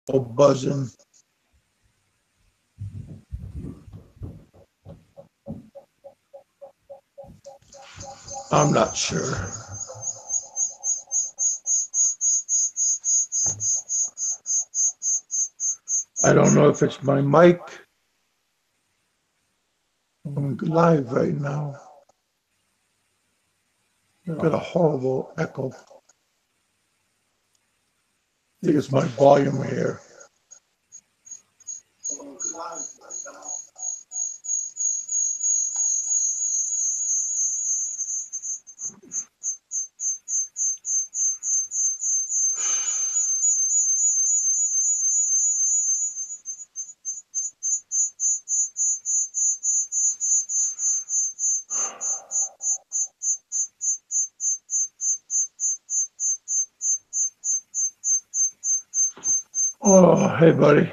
or buzzing. I'm not sure. I don't know if it's my mic. I'm live right now. Got a horrible echo. I think it's my volume here. Oh, hey, buddy.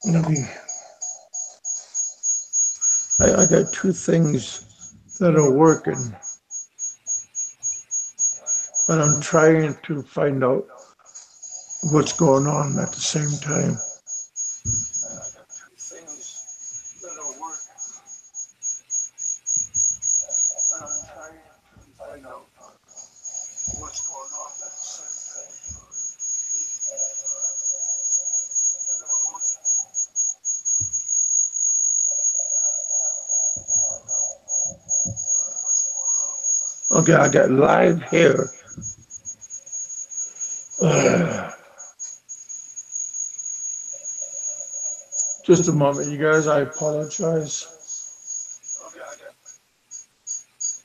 Let me. I got two things that are working, but I'm trying to find out what's going on at the same time. Okay, I got live here. Just a moment, you guys. I apologize.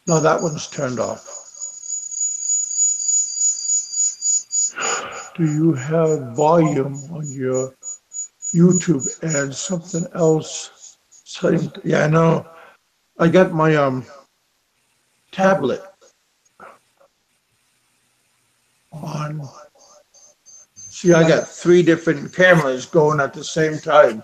No, that one's turned off. Do you have volume on your YouTube and something else? Yeah, I know. I got my tablet on. See, I got three different cameras going at the same time.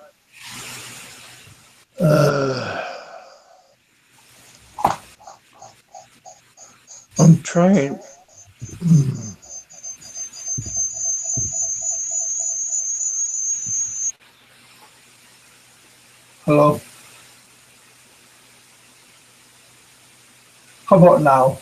I'm trying. Hello? How about now?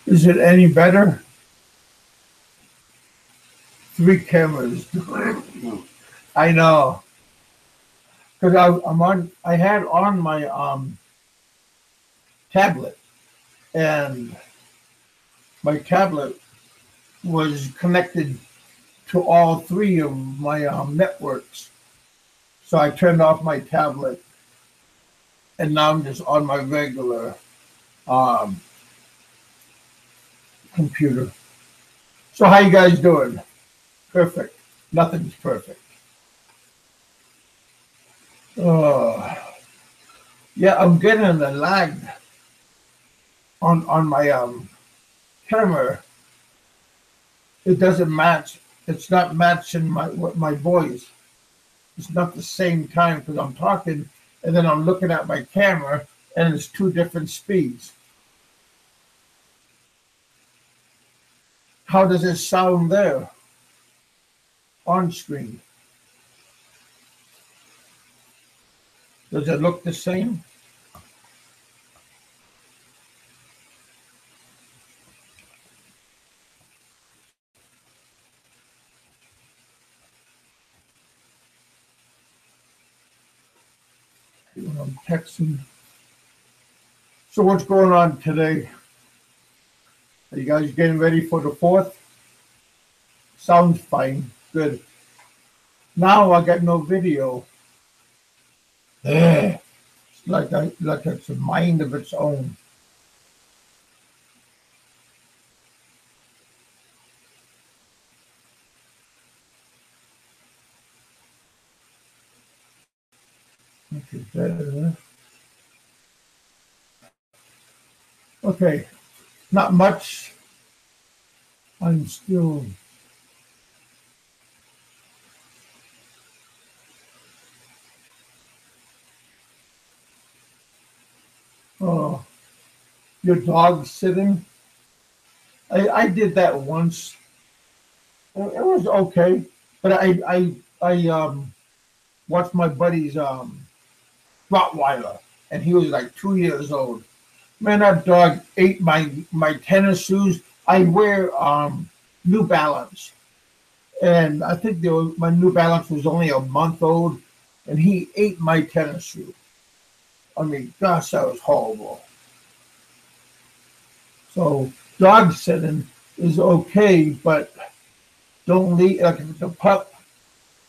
Is it any better? Three cameras. I know. Because I had on my tablet, and my tablet was connected to all three of my networks. So I turned off my tablet, and now I'm just on my regular computer. So how you guys doing? Perfect. Nothing's perfect. Yeah, I'm getting a lag on my camera. It doesn't match. It's not matching my voice. It's not the same time because I'm talking and then I'm looking at my camera and it's two different speeds. How does it sound there on screen? Does it look the same? I'm texting. So what's going on today? Are you guys getting ready for the 4th? Sounds fine. Good. Now I got no video. It's like it's a mind of its own. Okay, not much. I'm still Oh, your dog sitting. I did that once. It was okay, but I watched my buddy's Rottweiler, and he was like 2 years old. Man, that dog ate my tennis shoes. I wear New Balance, and I think my New Balance was only a month old, and he ate my tennis shoe. I mean, gosh, that was horrible. So dog sitting is okay, but don't leave like the pup.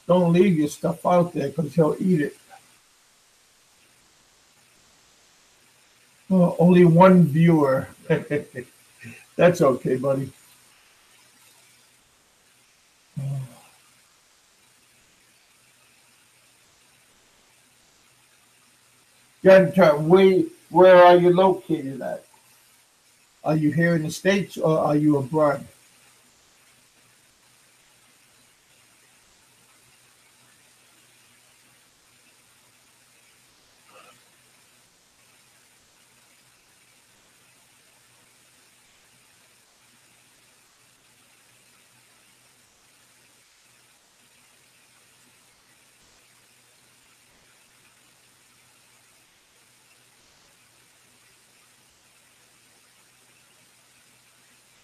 Don't leave your stuff out there because he'll eat it. Oh, only one viewer. That's okay, buddy. Genta, where are you located at? Are you here in the States or are you abroad?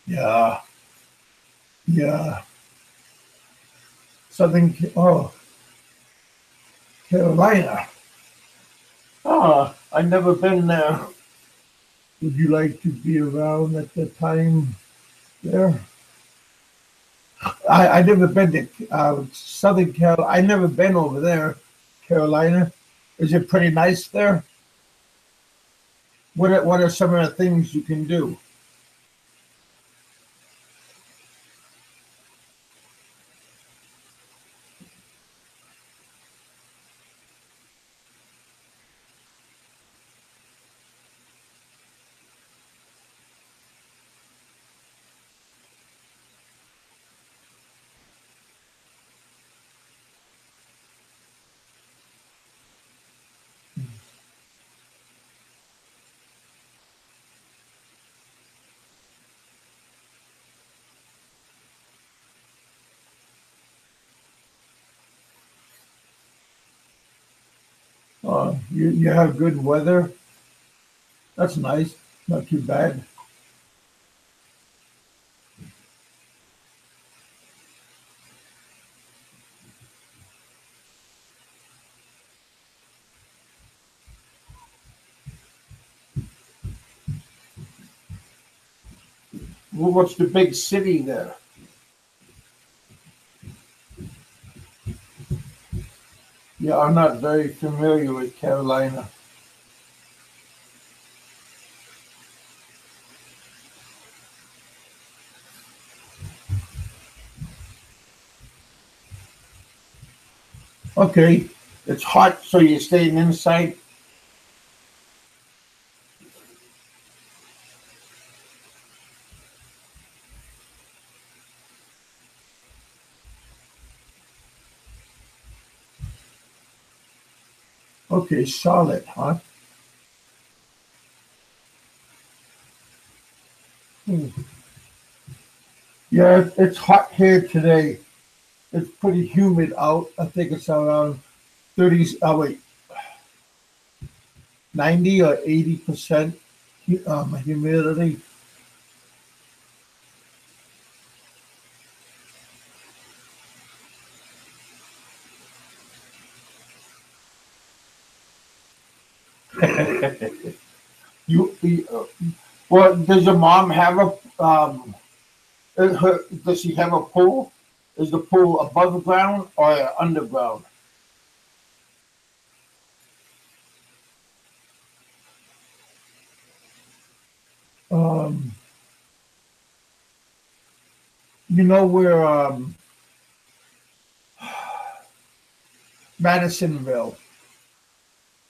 Yeah, yeah. Oh, Carolina. Ah, I've never been there. Would you like to be around at the time there? I never been to Southern Carolina. I never been over there, Carolina. Is it pretty nice there? What are some of the things you can do? You have good weather. That's nice. Not too bad. What's the big city there? Yeah, I'm not very familiar with Carolina. Okay, it's hot, so you're staying inside. Okay, Charlotte, huh? Hmm. Yeah, it's hot here today. It's pretty humid out. I think it's around 30, oh wait, 90 or 80% humidity. Well, does your mom have does she have a pool? Is the pool above ground or underground? Um, you know where Madisonville,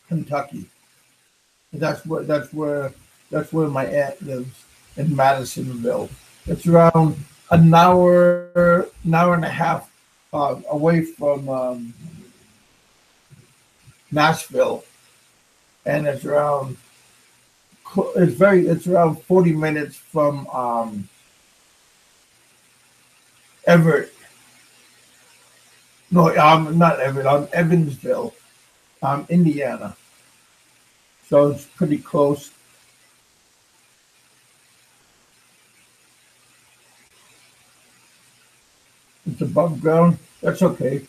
Kentucky. That's where my aunt lives in Madisonville. It's around an hour and a half away from Nashville, and it's around it's around 40 minutes from Everett. No, not Everett. Evansville, Indiana. So it's pretty close. It's above ground. That's okay.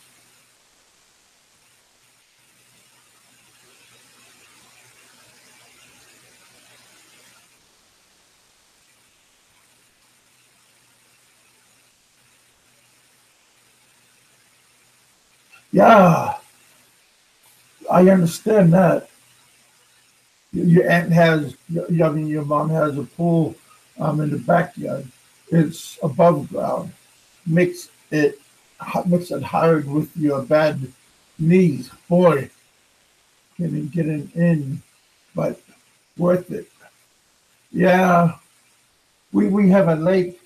Yeah, I understand that. Your aunt has, I mean, your mom has a pool in the backyard. It's above ground. Makes it makes it hard with your bad knees. Boy, getting in, but worth it. Yeah, we have a lake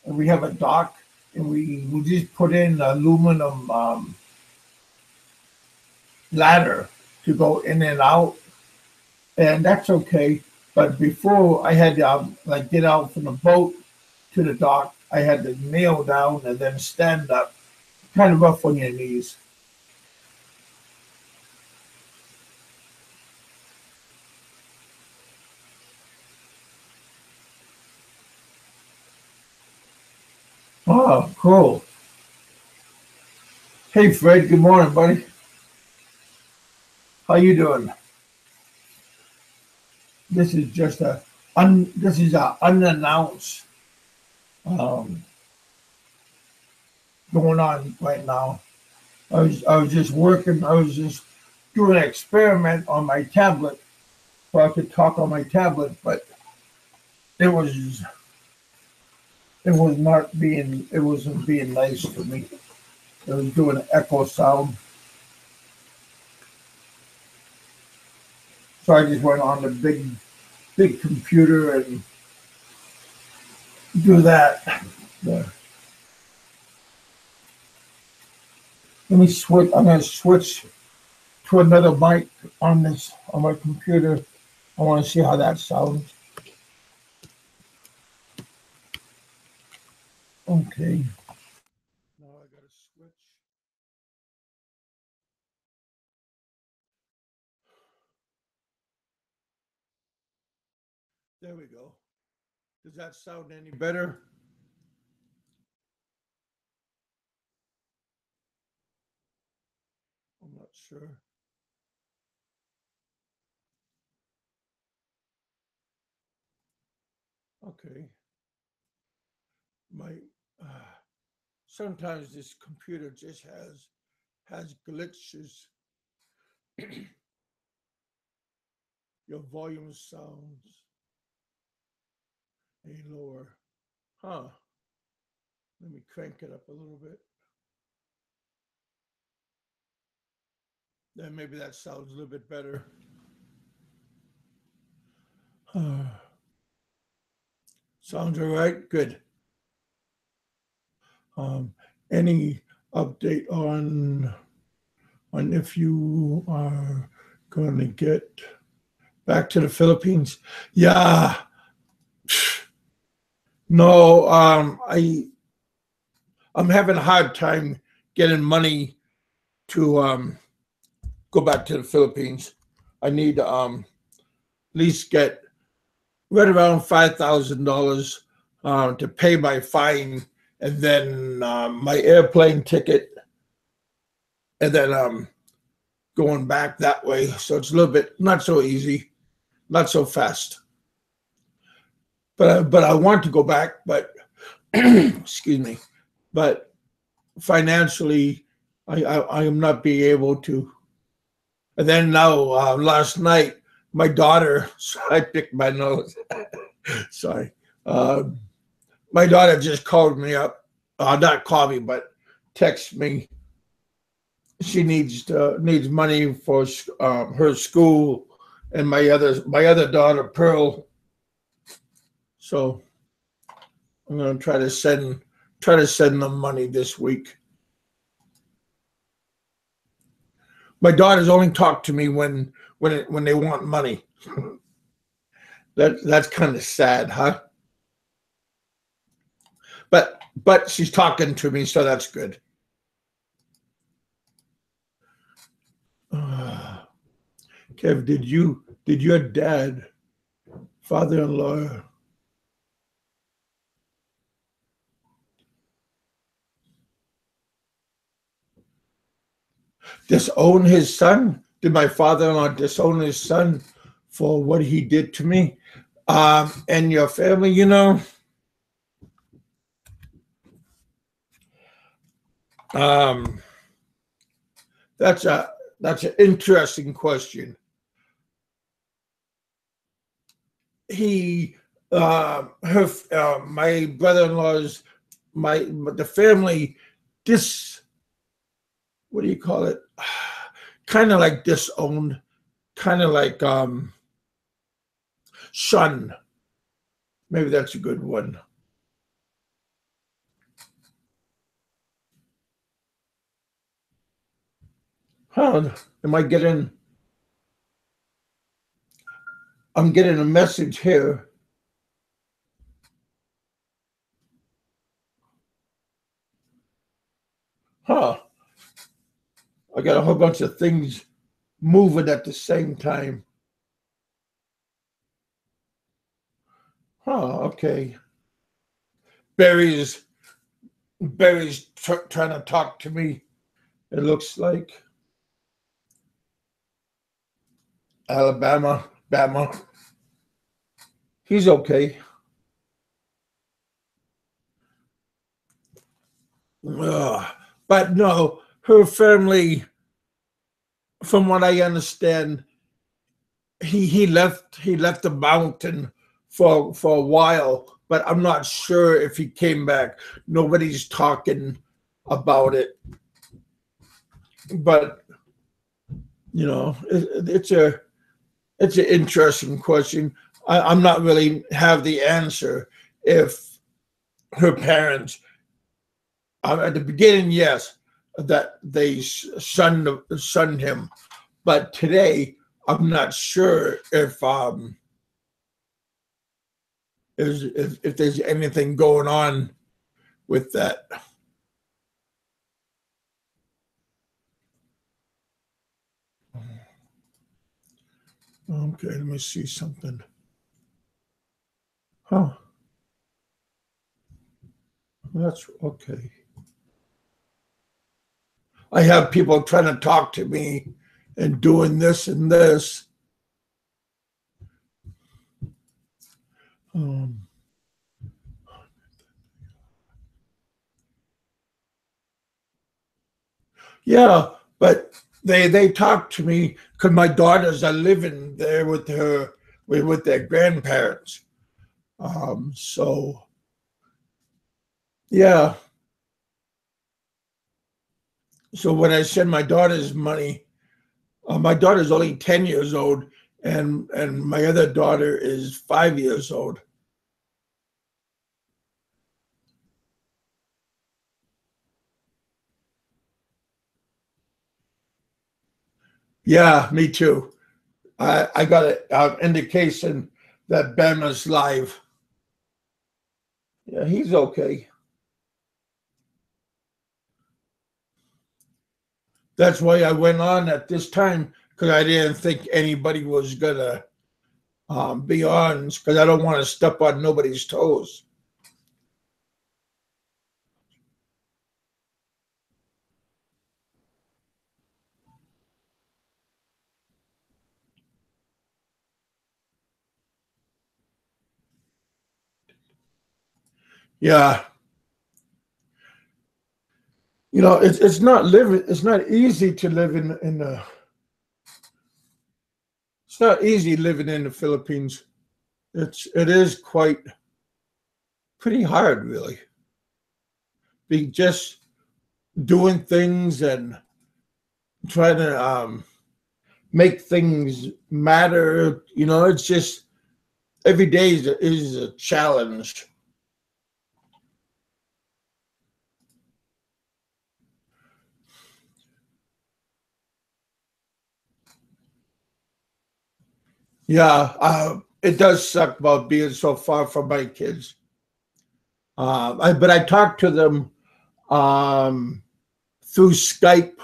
and we have a dock, and we just put in aluminum ladder to go in and out, and that's okay. But before I had to like get out from the boat to the dock, I had to kneel down and then stand up. Kind of rough on your knees. Oh, cool. Hey, Fred. Good morning, buddy. How you doing? This is just this is a unannounced um, going on right now. I was just working. I was just doing an experiment on my tablet so I could talk on my tablet, but it was it wasn't being nice to me. It was doing an echo sound. So I just went on the big computer and do that. There. Let me switch. I'm going to switch to another mic on my computer. I want to see how that sounds. Okay. Now I got to switch. There we go. Does that sound any better? I'm not sure. Okay. My sometimes this computer just has glitches. Your volume sounds a lower. Huh. Let me crank it up a little bit. Then maybe that sounds a little bit better. Sounds all right. Good. Um, any update on if you are going to get back to the Philippines? Yeah. No. I'm having a hard time getting money to go back to the Philippines. I need at least get right around $5,000 to pay my fine, and then my airplane ticket, and then going back that way. So it's a little bit not so easy, not so fast. But I want to go back, but excuse me. But financially, I am not being able to. And then now last night, my daughter. I picked my nose. Sorry. Um, my daughter just called me up. Not call me, but text me. She needs money for her school, and my other daughter Pearl. So I'm gonna try to send them money this week. My daughters only talk to me when they want money. That's kind of sad, huh? But she's talking to me, so that's good. Kev, did your dad, father-in-law, disown his son? Did my father-in-law disown his son for what he did to me? And your family, um, that's a that's an interesting question. He, my brother-in-law's, the family, dis, what do you call it? Kind of like disowned, kind of like shunned. Maybe that's a good one. Huh? Am I getting? I'm getting a message here. Huh? I got a whole bunch of things moving at the same time. Huh? Okay. Barry's trying to talk to me. It looks like Alabama, Bama. He's okay. But no, her family, from what I understand, he left the mountain for a while, but I'm not sure if he came back. Nobody's talking about it. But it's an interesting question. I'm not really have the answer. If her parents, at the beginning, yes, that they shunned him, but today I'm not sure if there's anything going on with that. Okay, let me see something. Huh? That's okay. I have people trying to talk to me and doing this and this. Um, yeah, but they talk to me because my daughters are living there with their grandparents. So yeah, so when I send my daughters money, my daughter's only 10 years old, and my other daughter is 5 years old. Yeah, me too. I got an indication that Ben is live. Yeah, he's okay. That's why I went on at this time because I didn't think anybody was gonna be on because I don't want to step on nobody's toes. Yeah, it's not living. It's not easy to live in the. It's not easy living in the Philippines. It is quite pretty hard, really. Be just doing things and trying to make things matter. It's just every day is a challenge. Yeah, it does suck about being so far from my kids. But I talk to them through Skype,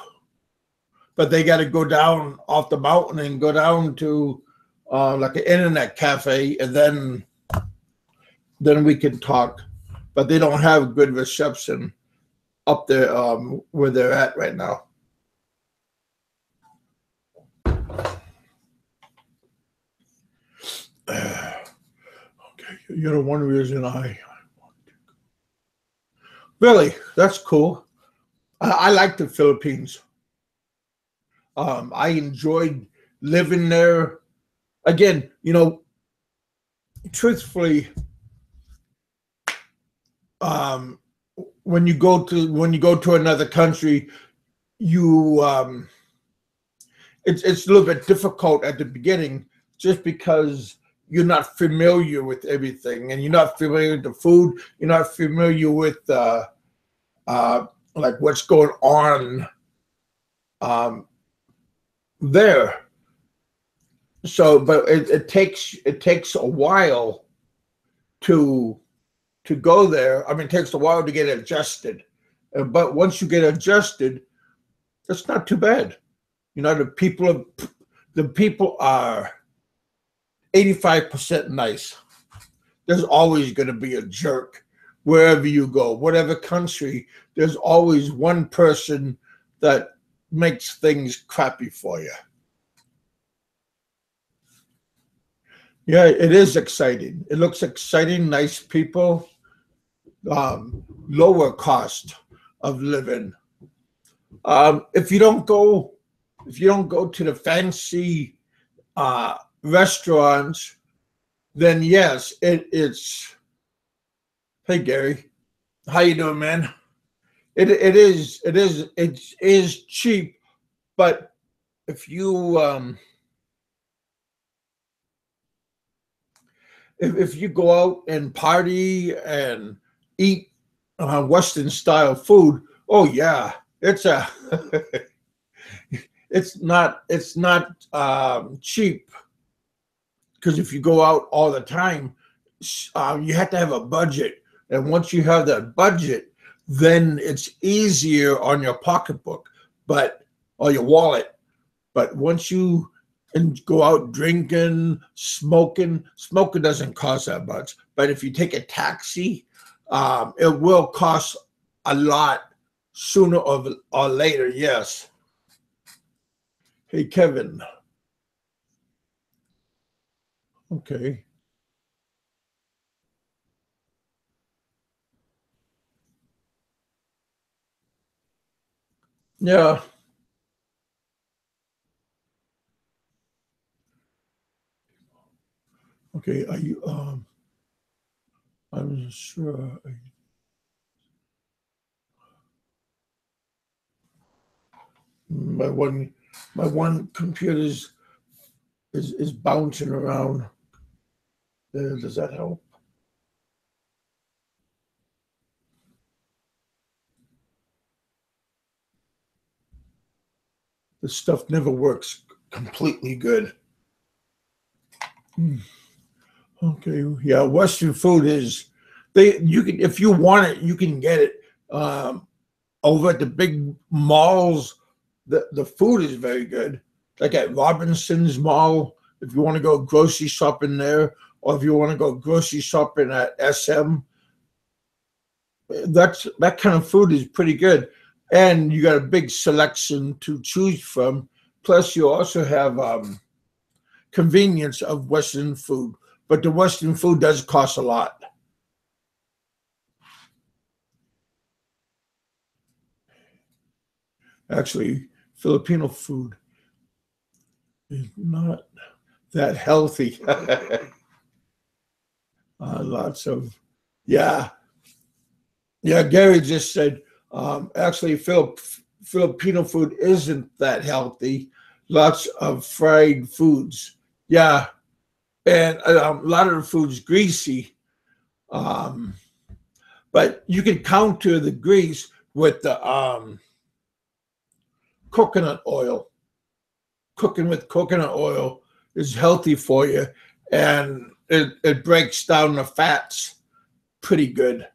but they got to go down off the mountain and go down to like an internet cafe, and then we can talk. But they don't have good reception up there where they're at right now. Okay, you know, one reason I want to go. Really, that's cool. I like the Philippines. I enjoyed living there. Again, you know, truthfully, when you go to another country, you it's a little bit difficult at the beginning, just because you're not familiar with everything, and you're not familiar with the food. You're not familiar with like what's going on there. So, but it takes a while to go there. I mean, it takes a while to get adjusted, but once you get adjusted, it's not too bad. You know, the people are 85% nice. There's always going to be a jerk wherever you go, whatever country. There's always one person that makes things crappy for you. Yeah, it is exciting. It looks exciting, nice people, lower cost of living. If you don't go to the fancy restaurants, then yes, it's. Hey Gary, how you doing, man? It is cheap, but if you if you go out and party and eat Western style food, oh yeah, it's a it's not cheap, because if you go out all the time, you have to have a budget, and once you have that budget, then it's easier on your pocketbook, or your wallet. But once you go out drinking, smoking doesn't cost that much. But if you take a taxi, it will cost a lot sooner or later. Yes. Hey, Kevin. Okay. Yeah. Okay. Are you? I'm sure. My one computer is bouncing around. Does that help? This stuff never works completely good. Okay, yeah, Western food is you can, if you want it, you can get it over at the big malls. The food is very good, like at Robinson's Mall. If you want to go grocery shopping there, or if you want to go grocery shopping at SM, that kind of food is pretty good, and you got a big selection to choose from. Plus, you also have convenience of Western food, but the Western food does cost a lot. Actually, Filipino food is not that healthy. Lots of, yeah. Yeah, Gary just said, actually, Filipino food isn't that healthy. Lots of fried foods. Yeah, and a lot of the food's greasy. Um, but you can counter the grease with the coconut oil. Cooking with coconut oil is healthy for you, and it breaks down the fats pretty good.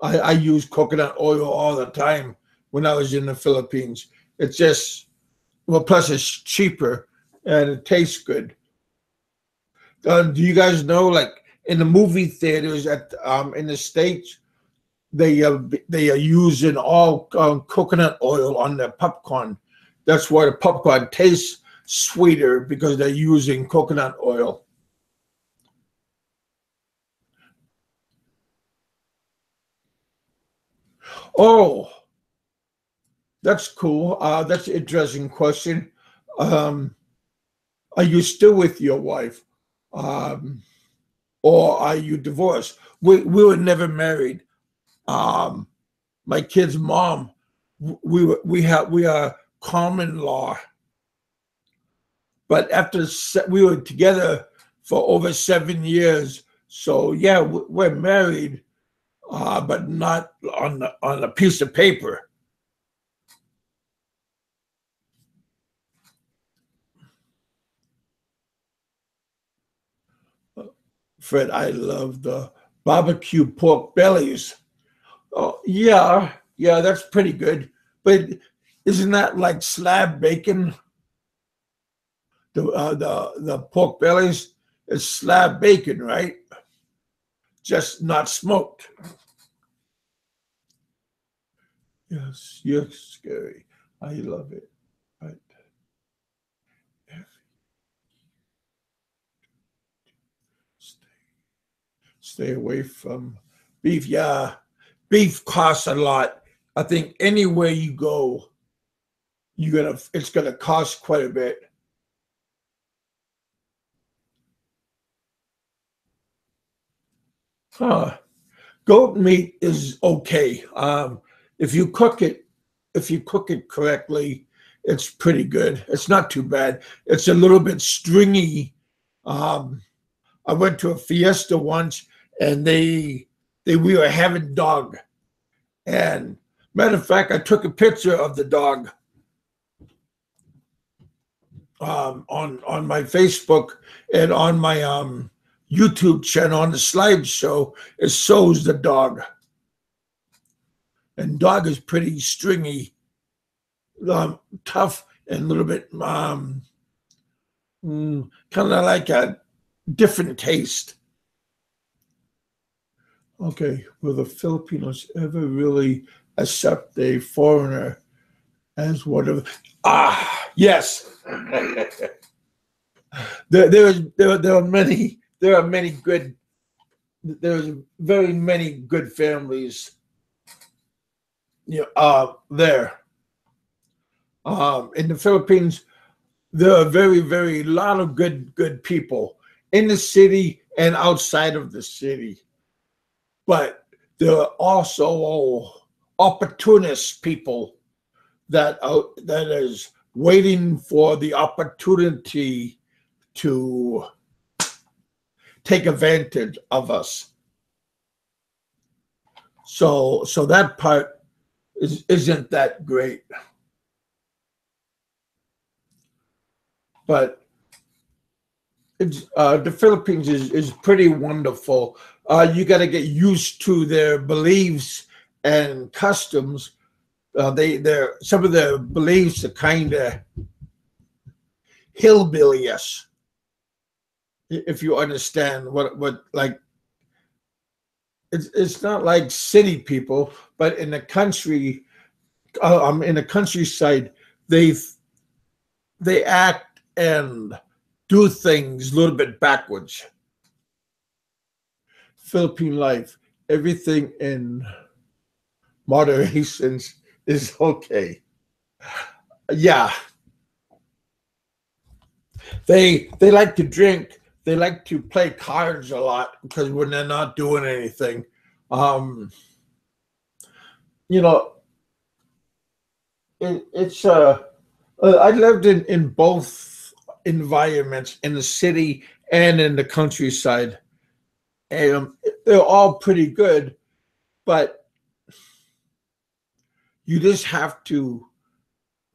I use coconut oil all the time when I was in the Philippines. It's just, well, plus it's cheaper and it tastes good. Do you guys know, like in the movie theaters at in the States, they are using all coconut oil on their popcorn. That's why the popcorn tastes sweeter, because they're using coconut oil. Oh, that's cool. That's an interesting question. Um, are you still with your wife, um, or are you divorced? We were never married. Um, my kid's mom, we are common law, but we were together for over 7 years. So yeah, we're married, but not on a piece of paper. Fred, I love the barbecue pork bellies. Oh yeah, yeah, that's pretty good. But isn't that like slab bacon? The pork bellies is slab bacon, right? Just not smoked. Yes, yes, scary. I love it. Right. Stay, stay away from beef. Yeah, beef costs a lot. I think anywhere you go, it's gonna cost quite a bit. Huh. Goat meat is okay. If you cook it, if you cook it correctly, it's pretty good. It's not too bad. It's a little bit stringy. Um, I went to a fiesta once, and they we were having dog. And matter of fact, I took a picture of the dog on my Facebook and on my YouTube channel. On the slideshow, it shows the dog, and dog is pretty stringy, tough, and a little bit kind of like a different taste. Okay, will the Filipinos ever really accept a foreigner as one of? Yes. There are many, there's very many good families, there. In the Philippines, there are very lot of good people in the city and outside of the city, but there are also opportunist people that is waiting for the opportunity to take advantage of us. So that part isn't that great, but the Philippines is pretty wonderful. You got to get used to their beliefs and customs. They're some of their beliefs are kind of hillbilly-ish, if you understand what like. It's not like city people, but in the country, in the countryside, they they act and do things a little bit backwards. Philippine life, everything in moderation is okay. Yeah, they like to drink. They like to play cards a lot because when they're not doing anything, um, you know, it's I lived in both environments, in the city and in the countryside, and they're all pretty good. But you just have to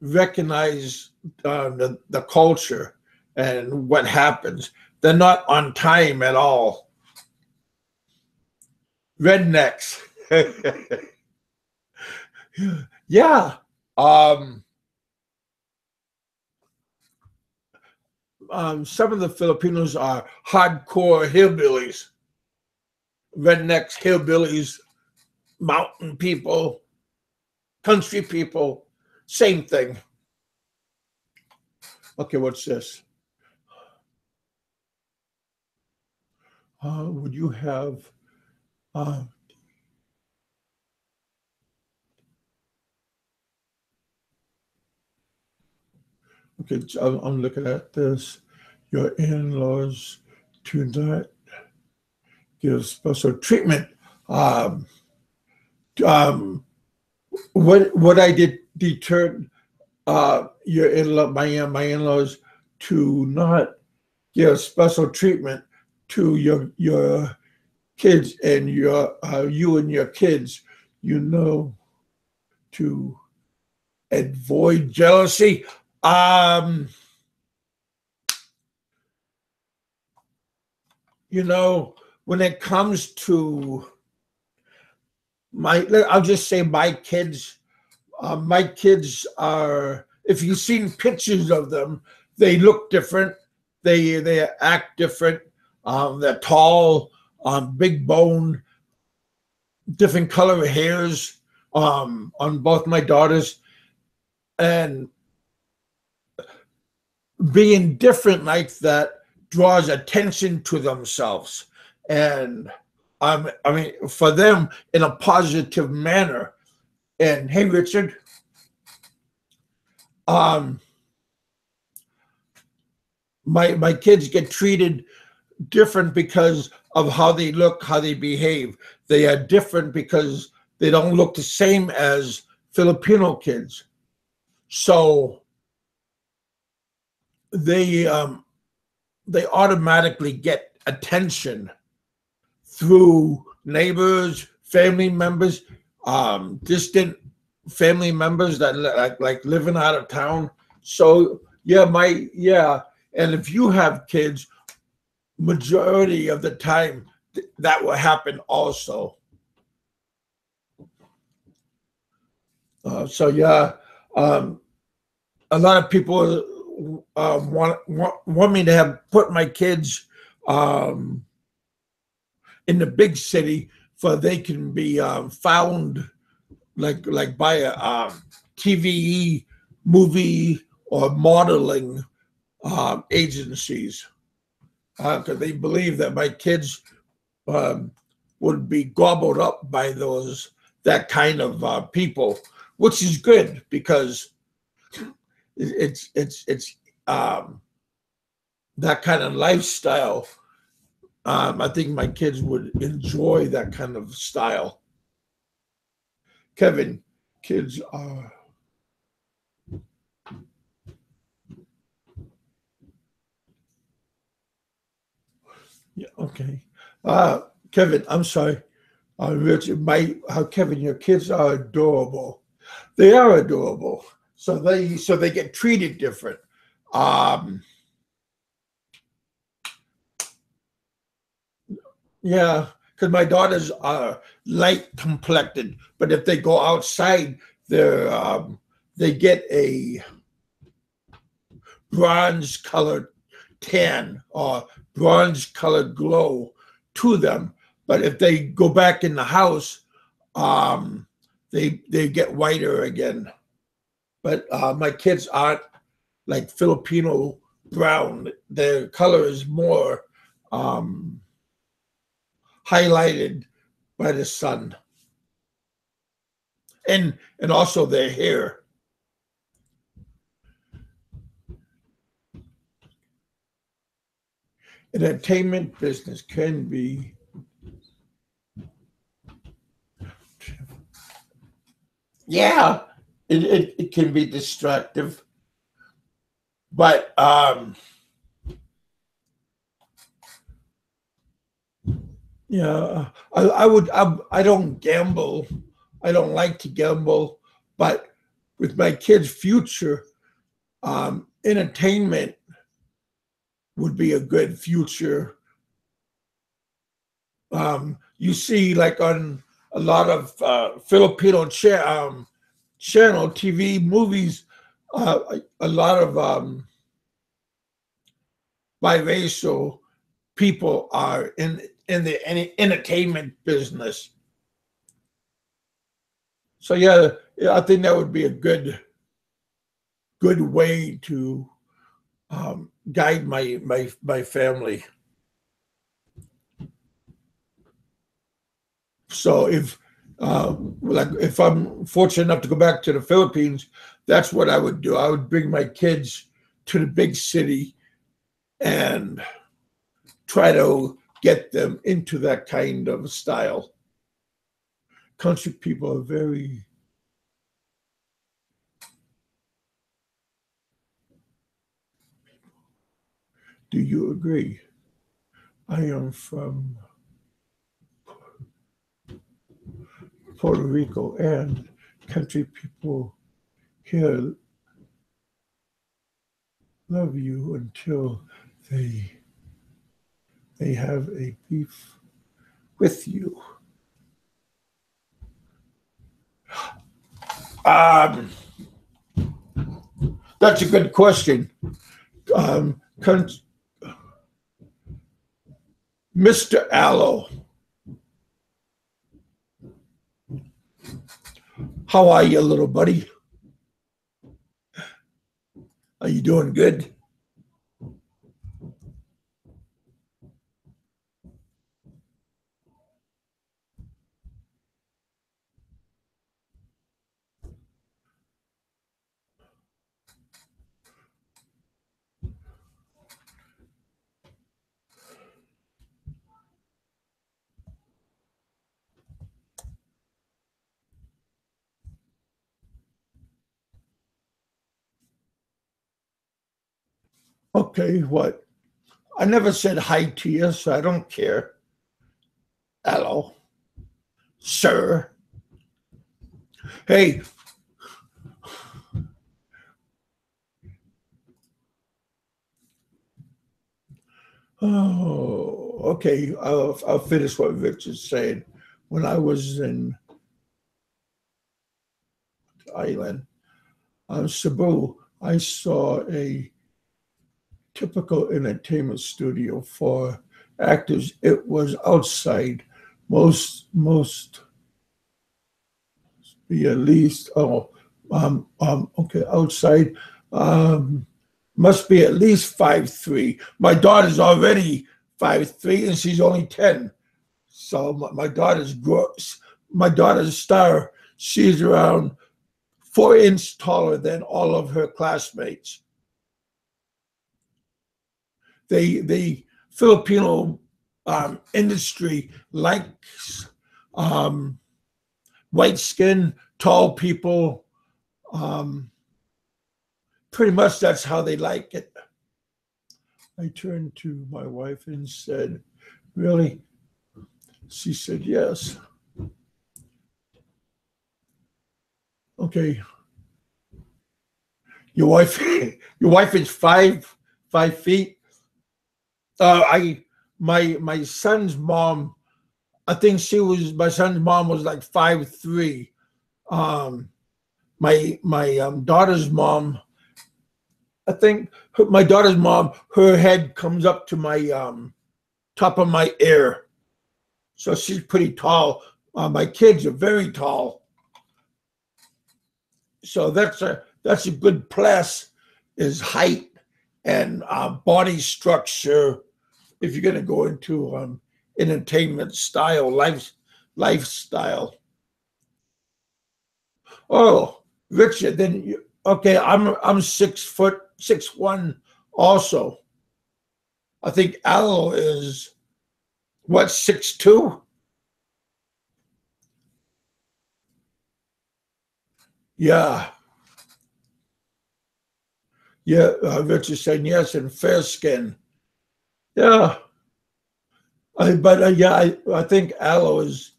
recognize the culture and what happens. They're not on time at all. Rednecks. Yeah. Some of the Filipinos are hardcore hillbillies, rednecks, hillbillies, mountain people, country people, same thing. Okay, what's this? Would you have okay, I'm looking at this. Your in-laws do not give special treatment. Um, what I did deterred your in-law, my in-laws to not give special treatment to your kids and your you and your kids, to avoid jealousy. When it comes to I'll just say my kids. My kids are, if you've seen pictures of them, they look different. They act different. They're tall, big bone, different color hairs on both my daughters. And being different like that draws attention to themselves. And for them in a positive manner. And hey, Richard, my kids get treated different because of how they look, how they behave. They are different because they don't look the same as Filipino kids. So they automatically get attention through neighbors, family members, distant family members that like living out of town. So yeah, and if you have kids, majority of the time that will happen also. So yeah, a lot of people want me to put my kids in the big city, for they can be found like by a TV, movie, or modeling agencies, because they believe that my kids would be gobbled up by that kind of people, which is good because it's that kind of lifestyle. I think my kids would enjoy that kind of style. Kevin, kids are okay. Kevin, I'm sorry. Richard, Kevin, your kids are adorable. They are adorable. So they get treated different. Yeah, because my daughters are light complected, but if they go outside, they get a bronze colored tan or bronze colored glow to them. But if they go back in the house, they get whiter again. But my kids aren't like Filipino brown. Their color is more highlighted by the sun, and also their hair. Entertainment business can be it can be distractive, but yeah, I don't gamble. I don't like to gamble, but with my kids' future, entertainment would be a good future. You see, like on a lot of Filipino channel TV movies, a lot of biracial people are in the entertainment business. So yeah, I think that would be a good way to guide my family. So if I'm fortunate enough to go back to the Philippines, that's what I would do. I would bring my kids to the big city and try to get them into that kind of style. Country people are very... Do you agree? I am from Puerto Rico, and country people here love you until they have a beef with you. That's a good question. Mr. Allo, how are you, little buddy? Are you doing good? Okay, what? I never said hi to you, so I don't care. Hello, sir. Hey. Oh, okay. I'll finish what Rich is saying. When I was in Thailand, Cebu, I saw a typical entertainment studio for actors. It was outside. Most be at least okay, outside must be at least 5'3". My daughter's already 5'3", and she's only 10. So my daughter's star. She's around 4 inches taller than all of her classmates. The Filipino industry likes white skin, tall people. Pretty much that's how they like it. I turned to my wife and said, "Really?" She said, "Yes." Okay. Your wife is 5 feet. My son's mom, I think my son's mom was like 5'3". My daughter's mom, I think my daughter's mom, her head comes up to my top of my ear. So she's pretty tall. My kids are very tall. So that's a good plus, is height and body structure. If you're going to go into entertainment style, lifestyle. Oh, Richard, then okay, I'm 6'1" also. I think Al is what, 6'2"? Yeah. Yeah, Richard saying yes, and fair skin. Yeah. I think Aloe is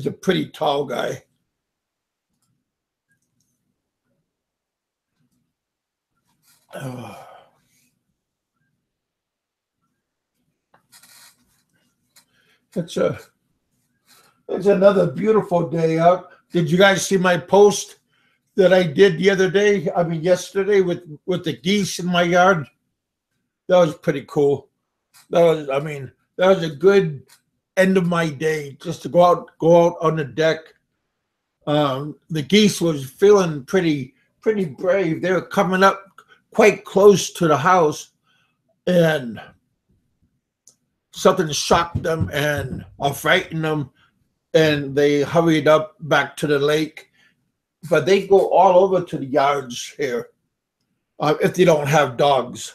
a pretty tall guy. It's a it's another beautiful day out. Did you guys see my post that I did the other day? I mean, yesterday with the geese in my yard. That was pretty cool. That was a good end of my day just to go out on the deck. The geese was feeling pretty brave. They were coming up quite close to the house, and something shocked them and or frightened them, and they hurried up back to the lake. But they go all over to the yards here if they don't have dogs.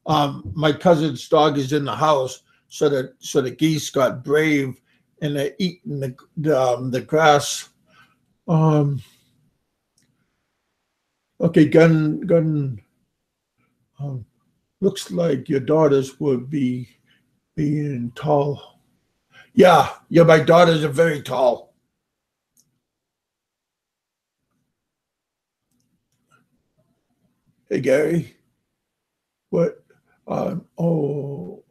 My cousin's dog is in the house, so the geese got brave and they're eating the grass. Okay, gun. Looks like your daughters would be being tall. Yeah, my daughters are very tall. Hey, Gary. What? Oh.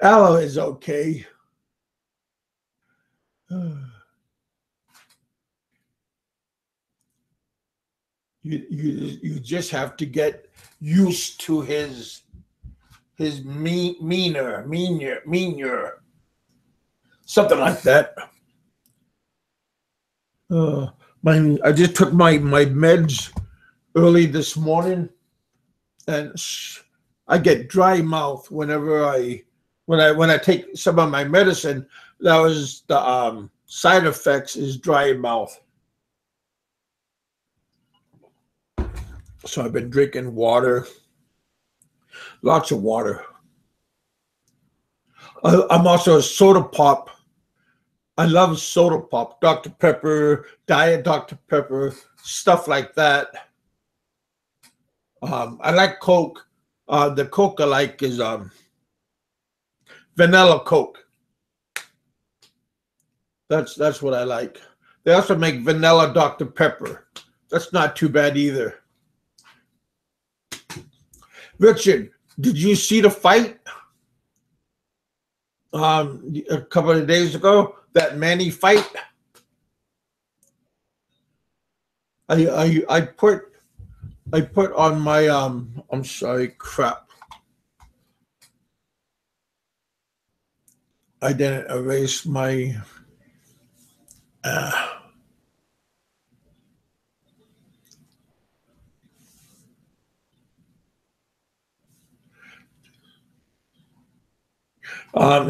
Aloe is okay. You just have to get used to his meaner, something like that. I just took my meds early this morning, and I get dry mouth whenever when I take some of my medicine. That was the side effects is dry mouth. So I've been drinking water, lots of water. I'm also a soda pop. I love soda pop, Dr. Pepper, Diet Dr. Pepper, stuff like that. I like Coke. The Coke I like is vanilla Coke. That's what I like. They also make vanilla Dr. Pepper. That's not too bad either. Richard, did you see the fight a couple of days ago? That Manny fight? I put on my I'm sorry, crap. I didn't erase my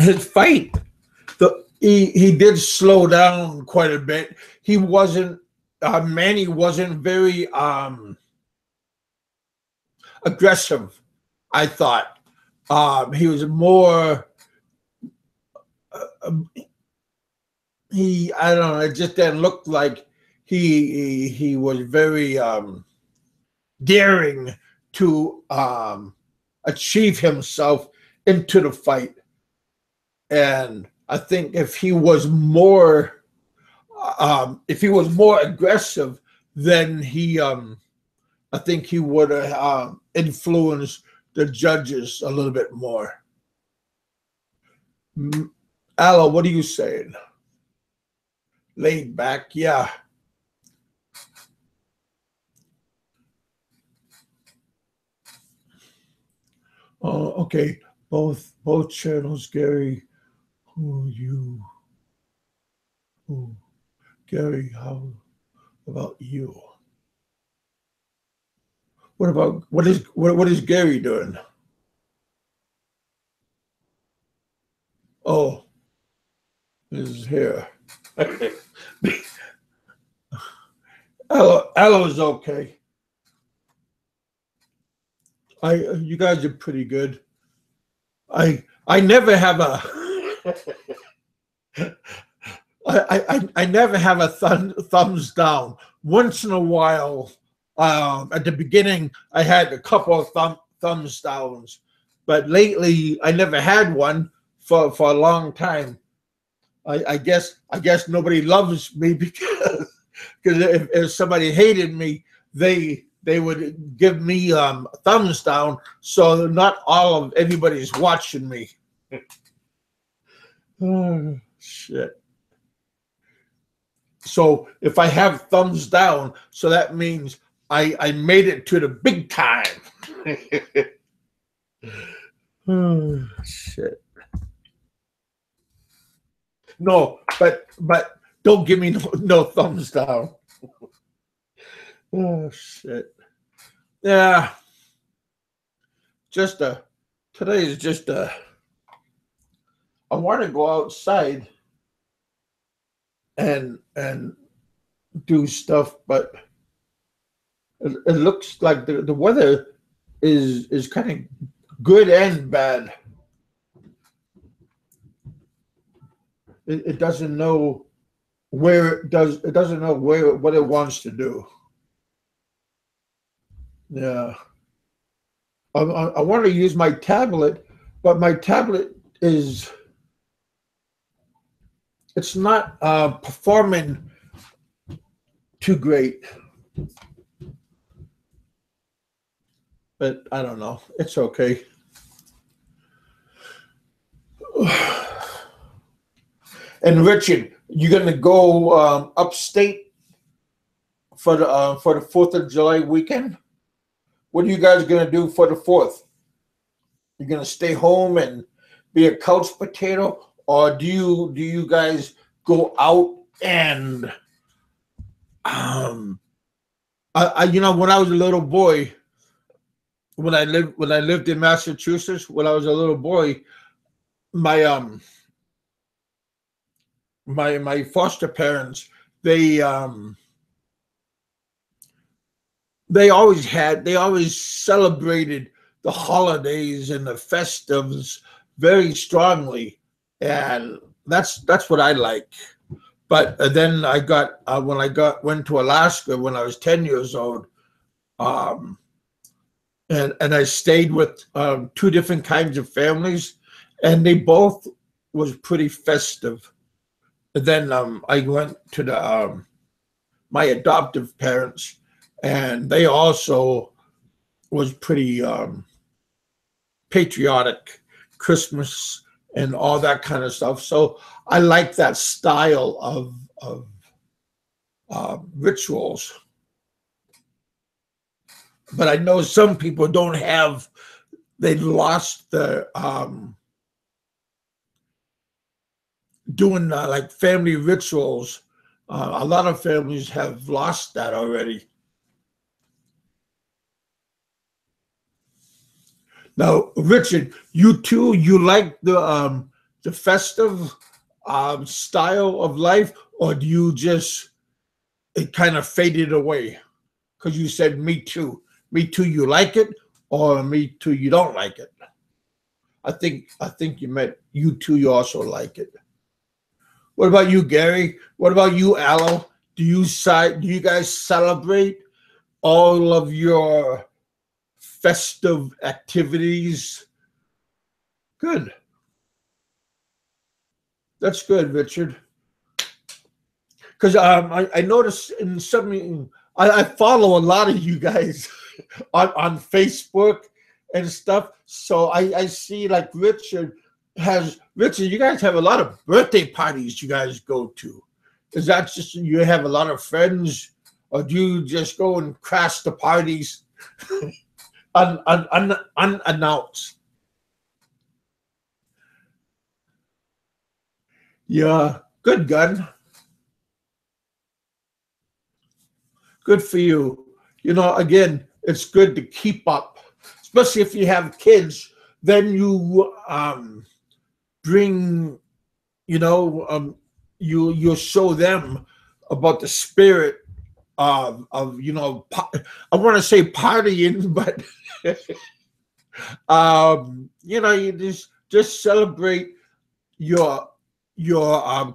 his fight. He did slow down quite a bit. He wasn't Manny wasn't very aggressive, I thought. He was more I don't know, it just didn't look like he was very daring to achieve himself into the fight. And I think if he was more aggressive, then I think he would have influenced the judges a little bit more. Aloe, what are you saying? Laid back, yeah. Oh, okay. Both channels, Gary. Gary, how about you? What is Gary doing? Oh, his hair. Aloe is okay. You guys are pretty good. I never have a I never have a thumbs down. Once in a while, at the beginning, I had a couple of thumbs downs, but lately I never had one for a long time. I guess nobody loves me because if somebody hated me, they they would give me thumbs down, so not all of everybody's watching me. Oh, shit. So if I have thumbs down, so that means I made it to the big time. Oh, shit. No, but don't give me no thumbs down. Oh, shit. Yeah. Today is just I want to go outside and do stuff, but it looks like the weather is kind of good and bad. It doesn't know it doesn't know what it wants to do. Yeah. I want to use my tablet, but my tablet it's not performing too great. But I don't know. It's okay. And Richard, you're gonna go upstate for the 4th of July weekend? What are you guys gonna do for the 4th? You're gonna stay home and be a couch potato, or do you guys go out and you know, when I was a little boy, when I lived in Massachusetts, when I was a little boy, my my foster parents, they always celebrated the holidays and the festives very strongly, and that's what I like. But then I got went to Alaska when I was 10 years old, and I stayed with 2 different kinds of families, and they both was pretty festive. And then I went to the my adoptive parents, and they also was pretty patriotic, Christmas and all that kind of stuff. So I like that style of rituals. But I know some people don't have. They lost the doing like family rituals. A lot of families have lost that already. Now, Richard, you too, you like the festive style of life, or do you just it kind of faded away? Because you said me too. Me too, you like it, or me too, you don't like it. I think you meant you too, you also like it. What about you, Gary? What about you, Aloe? Do you guys celebrate all of your festive activities? Good. That's good, Richard. Because I noticed in some, I follow a lot of you guys on Facebook and stuff. So I see like Richard, you guys have a lot of birthday parties you guys go to. Is that just you have a lot of friends, or do you just go and crash the parties unannounced? Yeah, good gun. Good for you. You know, again, it's good to keep up, especially if you have kids. Then you bring, you know, you'll show them about the spirit of you know, I want to say partying, but you know, you just celebrate your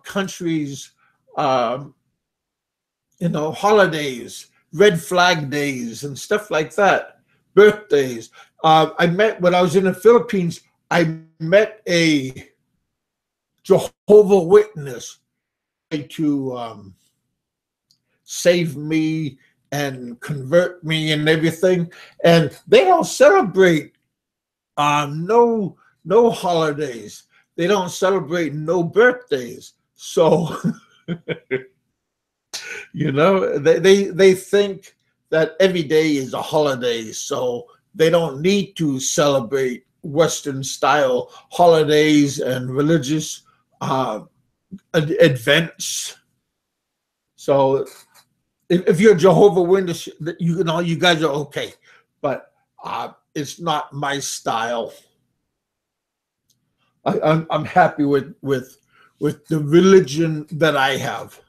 country's you know, holidays, red flag days, and stuff like that, birthdays. I met when I was in the Philippines. I met a Jehovah Witness to save me and convert me and everything. And they don't celebrate no holidays. They don't celebrate no birthdays. So you know, they think that every day is a holiday, so they don't need to celebrate Western style holidays and religious events. So if you're Jehovah Witness, you know, you guys are okay, but it's not my style. I'm happy with the religion that I have,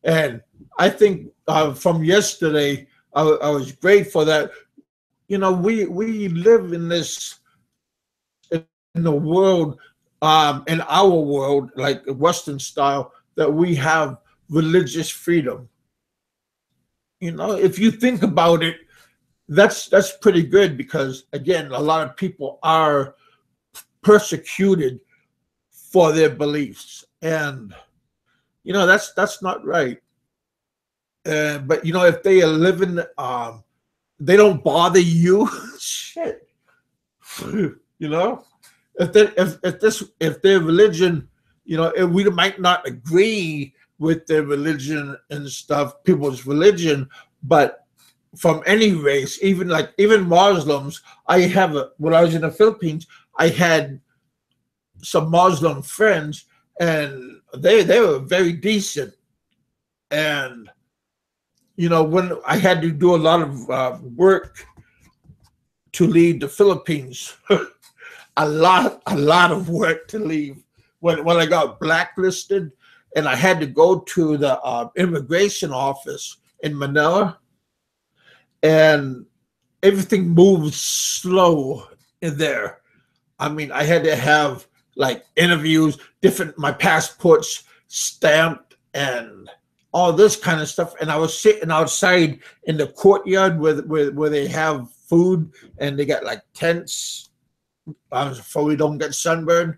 and I think from yesterday I was grateful that, you know, we live in this, in the world, in our world, like Western style, that we have religious freedom. You know, if you think about it, that's pretty good, because again, a lot of people are persecuted for their beliefs, and you know, that's not right. But you know, if they are living, they don't bother you. Shit, you know, if their religion, you know, we might not agree with their religion and stuff, people's religion, but from any race, even Muslims. When I was in the Philippines, I had some Muslim friends, and they were very decent. And you know, when I had to do a lot of work to leave the Philippines, a lot of work to leave. When I got blacklisted, and I had to go to the immigration office in Manila, and everything moves slow in there. I mean, I had to have like interviews, my passports stamped, and all this kind of stuff. And I was sitting outside in the courtyard where they have food, and they got like tents so we don't get sunburned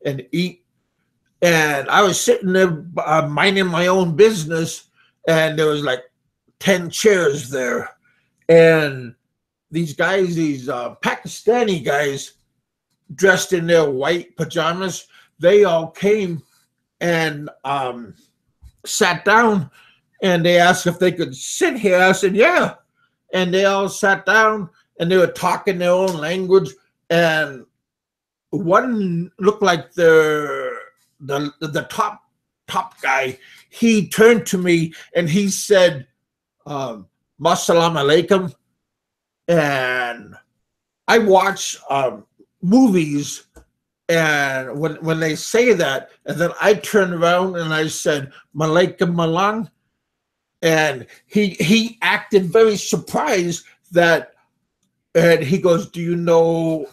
and eat. And I was sitting there minding my own business, and there was like 10 chairs there. And these guys, these Pakistani guys, dressed in their white pajamas, they all came and sat down, and they asked if they could sit here. I said, yeah. And they all sat down, and they were talking their own language. And one looked like the top guy. He turned to me and he said, "Assalamu alaikum." And I watch movies, and when they say that, and then I turned around and I said, "Malaikum malang," and he acted very surprised that, and he goes, "Do you know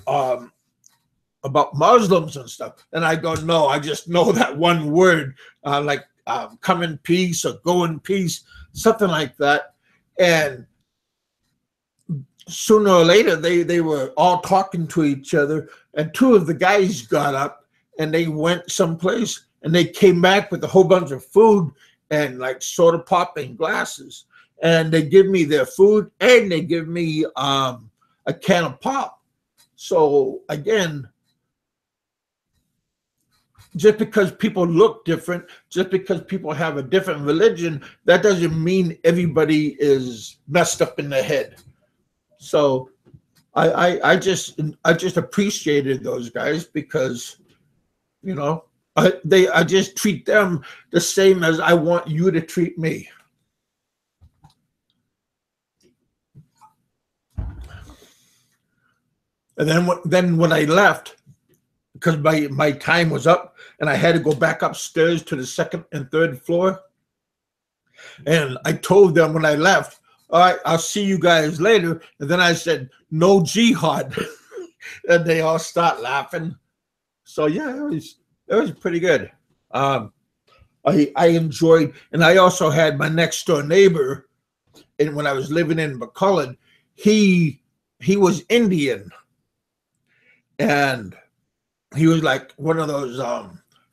about Muslims and stuff?" And I go, "No, I just know that one word, like come in peace or go in peace," something like that. And sooner or later, they were all talking to each other, and two of the guys got up and they went someplace, and they came back with a whole bunch of food and like soda pop and glasses, and they give me their food, and they give me a can of pop. So again, just because people look different, just because people have a different religion, that doesn't mean everybody is messed up in the head. So I just appreciated those guys, because, you know, I just treat them the same as I want you to treat me. And then when I left, because my time was up, and I had to go back upstairs to the second and third floor, and I told them when I left, "All right, I'll see you guys later." And then I said, "No jihad." And they all start laughing. So yeah, it was pretty good. I enjoyed, and I also had my next door neighbor, and when I was living in McCullough, he was Indian, and he was like one of those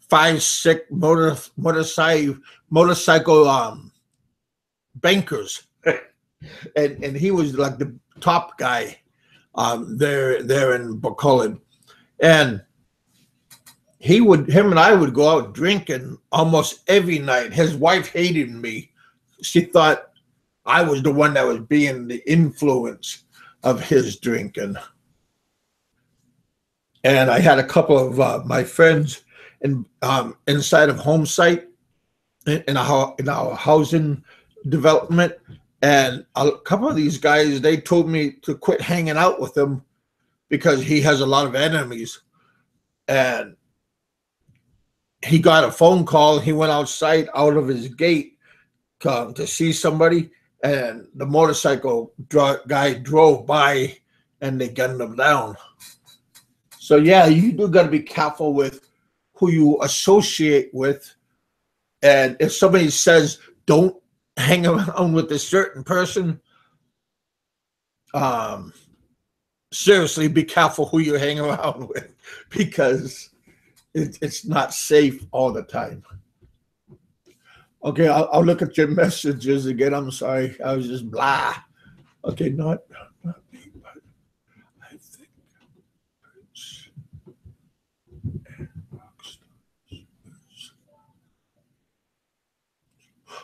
5'6" motorcycle bankers. and he was like the top guy there in Buckholland, and him and I would go out drinking almost every night. His wife hated me. She thought I was the one that was being the influence of his drinking. And I had a couple of my friends inside of Home Site in our housing development, and a couple of these guys, they told me to quit hanging out with him because he has a lot of enemies. And he got a phone call. He went outside out of his gate to see somebody, and the motorcycle guy drove by, and they gunned him down. So yeah, you do got to be careful with who you associate with. And if somebody says don't hang around with a certain person, seriously, be careful who you hang around with, because it's not safe all the time. Okay, I'll look at your messages again. I'm sorry, I was just blah. Okay, not me, but I think it's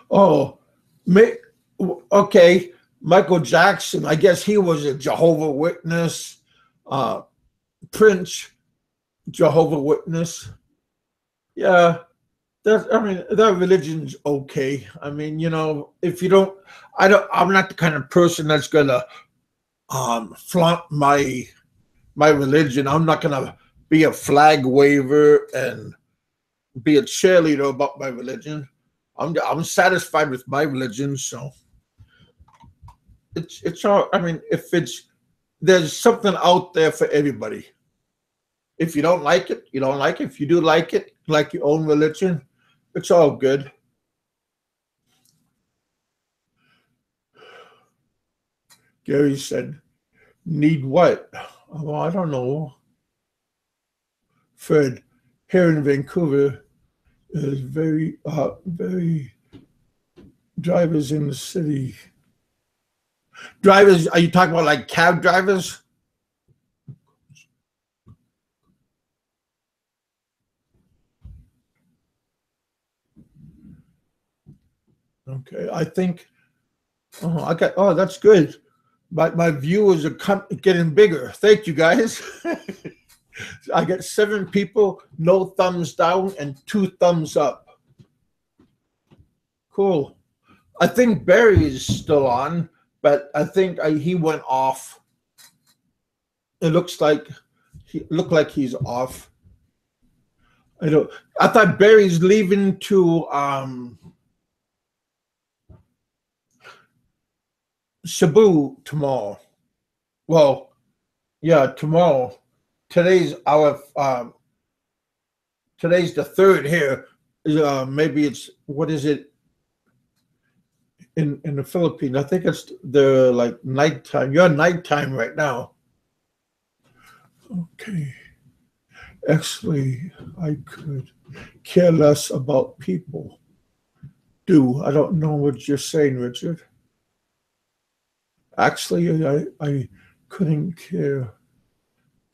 oh, okay. Michael Jackson, I guess he was a Jehovah Witness. Prince, Jehovah Witness. Yeah, that religion's okay. I mean, if you don't, I'm not the kind of person that's gonna flaunt my religion. I'm not gonna be a flag waver and be a cheerleader about my religion. I'm satisfied with my religion, so it's all. I mean, there's something out there for everybody. If you don't like it, you don't like it. If you do like it, like your own religion, it's all good. Gary said, "Need what?" Well, I don't know. Fred, here in Vancouver, is very drivers in the city. Drivers, are you talking about like cab drivers? Okay, I think. Oh, that's good. My viewers are getting bigger. Thank you, guys. I get 7 people, no thumbs down, and 2 thumbs up. Cool. I think Barry is still on, but I think he went off. It looks like he's off. I thought Barry's leaving to Cebu tomorrow. Well, yeah, tomorrow. Today's today's the 3rd here. Maybe it's, what is it in the Philippines? I think it's the like nighttime. You're nighttime right now. Okay. Actually, I could care less about people. I don't know what you're saying, Richard. Actually, I couldn't care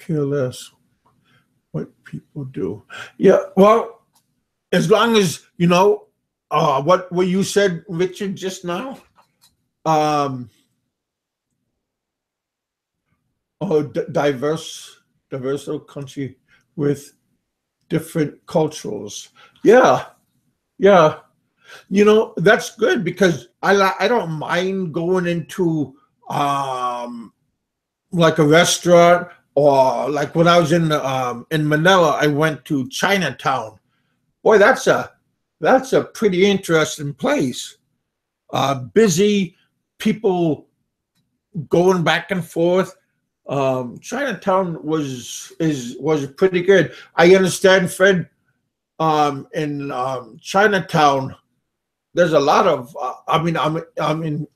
less what people do. Yeah, well, as long as what you said, Richard, just now. Diverse country with different cultures. Yeah, yeah. That's good, because I don't mind going into like a restaurant, or like when I was in Manila, I went to Chinatown. Boy, that's a pretty interesting place. Busy, people going back and forth. Chinatown was pretty good. I understand, Fred. In Chinatown, there's a lot of.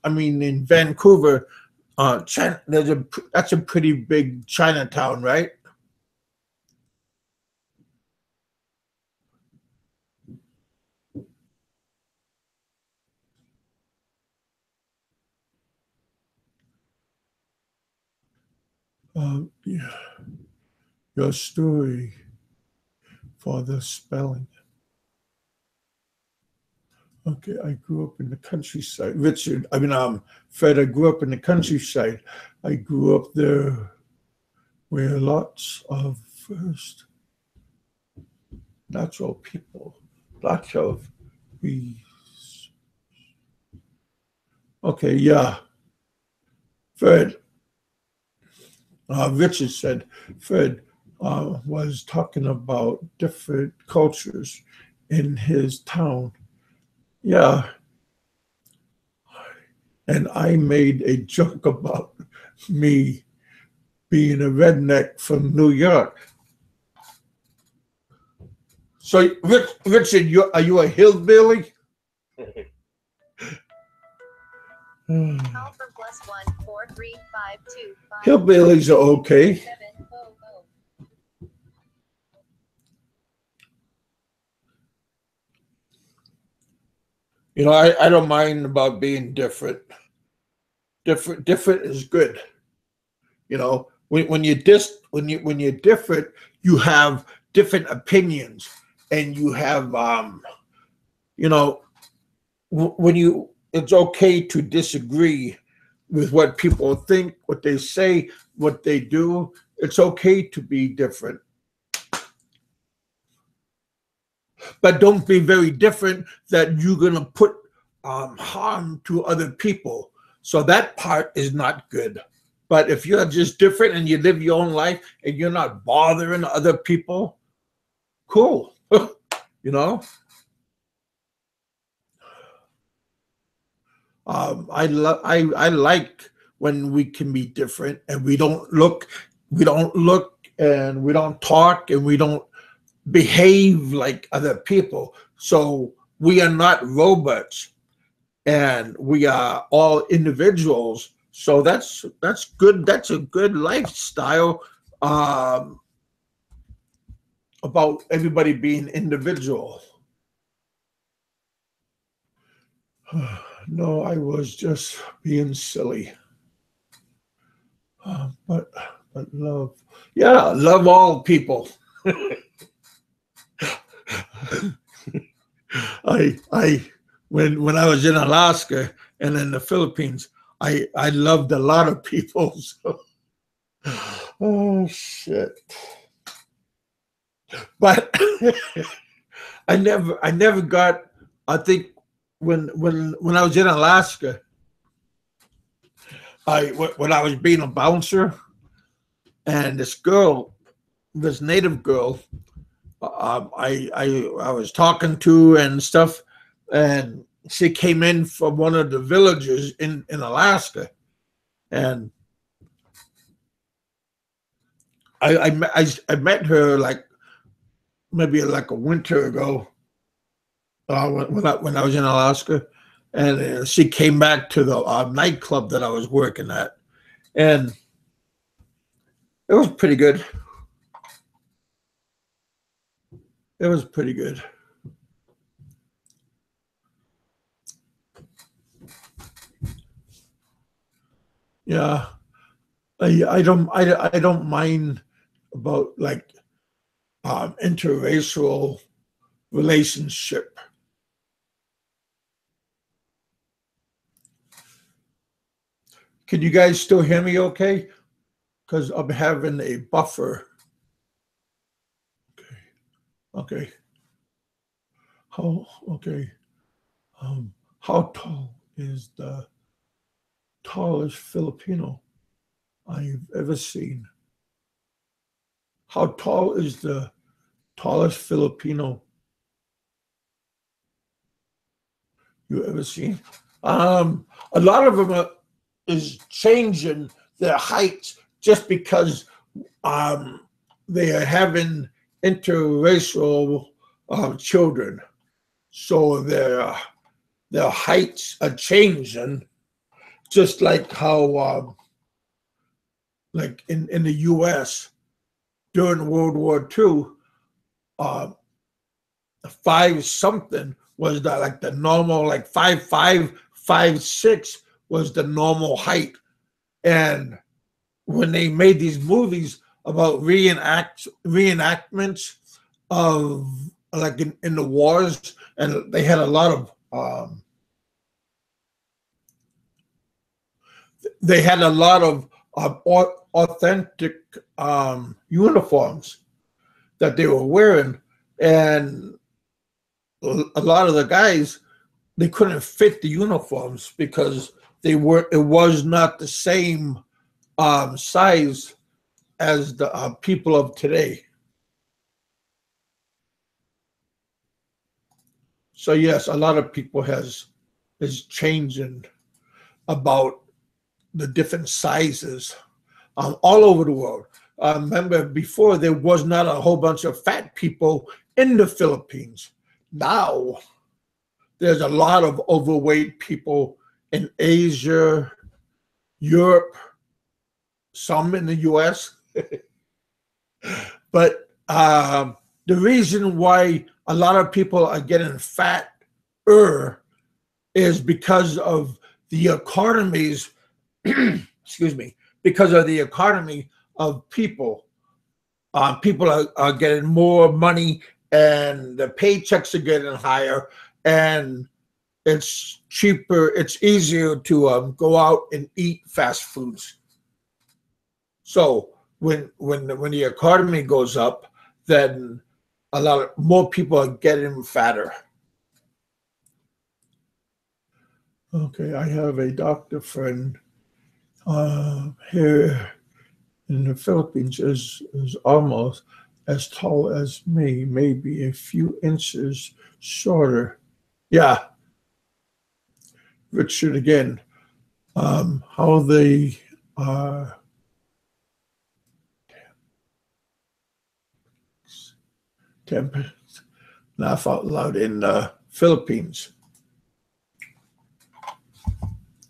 In Vancouver. That's a pretty big Chinatown, right? Yeah, your story for the spelling. Okay, I grew up in the countryside. Fred, I grew up in the countryside. I grew up there where lots of first natural people, lots of we. Okay, yeah, Fred. Richard said Fred was talking about different cultures in his town. Yeah, and I made a joke about me being a redneck from New York. So, Richard, are you a hillbilly? Hillbillies are okay. You know, I don't mind about being different. Different is good. You know, when you're different, you have different opinions, and you have you know, it's okay to disagree with what people think, what they say, what they do. It's okay to be different. But don't be very different that you're going to put harm to other people. So that part is not good. But if you're just different and you live your own life and you're not bothering other people, cool. You know? I like when we can be different and we don't look and we don't talk and we don't behave like other people. So we are not robots, and we are all individuals. So that's good. That's a good lifestyle about everybody being individual. No, I was just being silly. But love, yeah, love all people. I when I was in Alaska and in the Philippines, I loved a lot of people. So. Oh shit! But I never got. I think when I was in Alaska, when I was being a bouncer, and this native girl, I was talking to and stuff, and she came in from one of the villages in Alaska, and I met her like maybe like a winter ago when I was in Alaska, and she came back to the nightclub that I was working at, and it was pretty good. It was pretty good. Yeah, I don't mind about like interracial relationship. Can you guys still hear me okay? Because I'm having a buffer. Okay. Okay. Okay. How tall is the tallest Filipino I've ever seen? How tall is the tallest Filipino you ever seen? A lot of them is changing their heights just because they are having interracial children, so their heights are changing, just like how like in the U.S. during World War II, 5 something was the normal, like 5'5", 5'6" was the normal height, and when they made these movies about reenactments of like in the wars, and they had a lot of authentic uniforms that they were wearing, and a lot of the guys, they couldn't fit the uniforms because it was not the same size as the people of today. So yes, a lot of people is changing about the different sizes all over the world. Remember, before there was not a whole bunch of fat people in the Philippines. Now there's a lot of overweight people in Asia, Europe, some in the US. But the reason why a lot of people are getting fatter is because of the economies, excuse me, because of the economy of people. People are getting more money, and the paychecks are getting higher, and it's cheaper, it's easier to go out and eat fast foods. So when the economy goes up, then a lot more people are getting fatter. Okay, I have a doctor friend here in the Philippines is almost as tall as me, maybe a few inches shorter. Yeah, Richard again. How they are. Laugh out loud in the Philippines.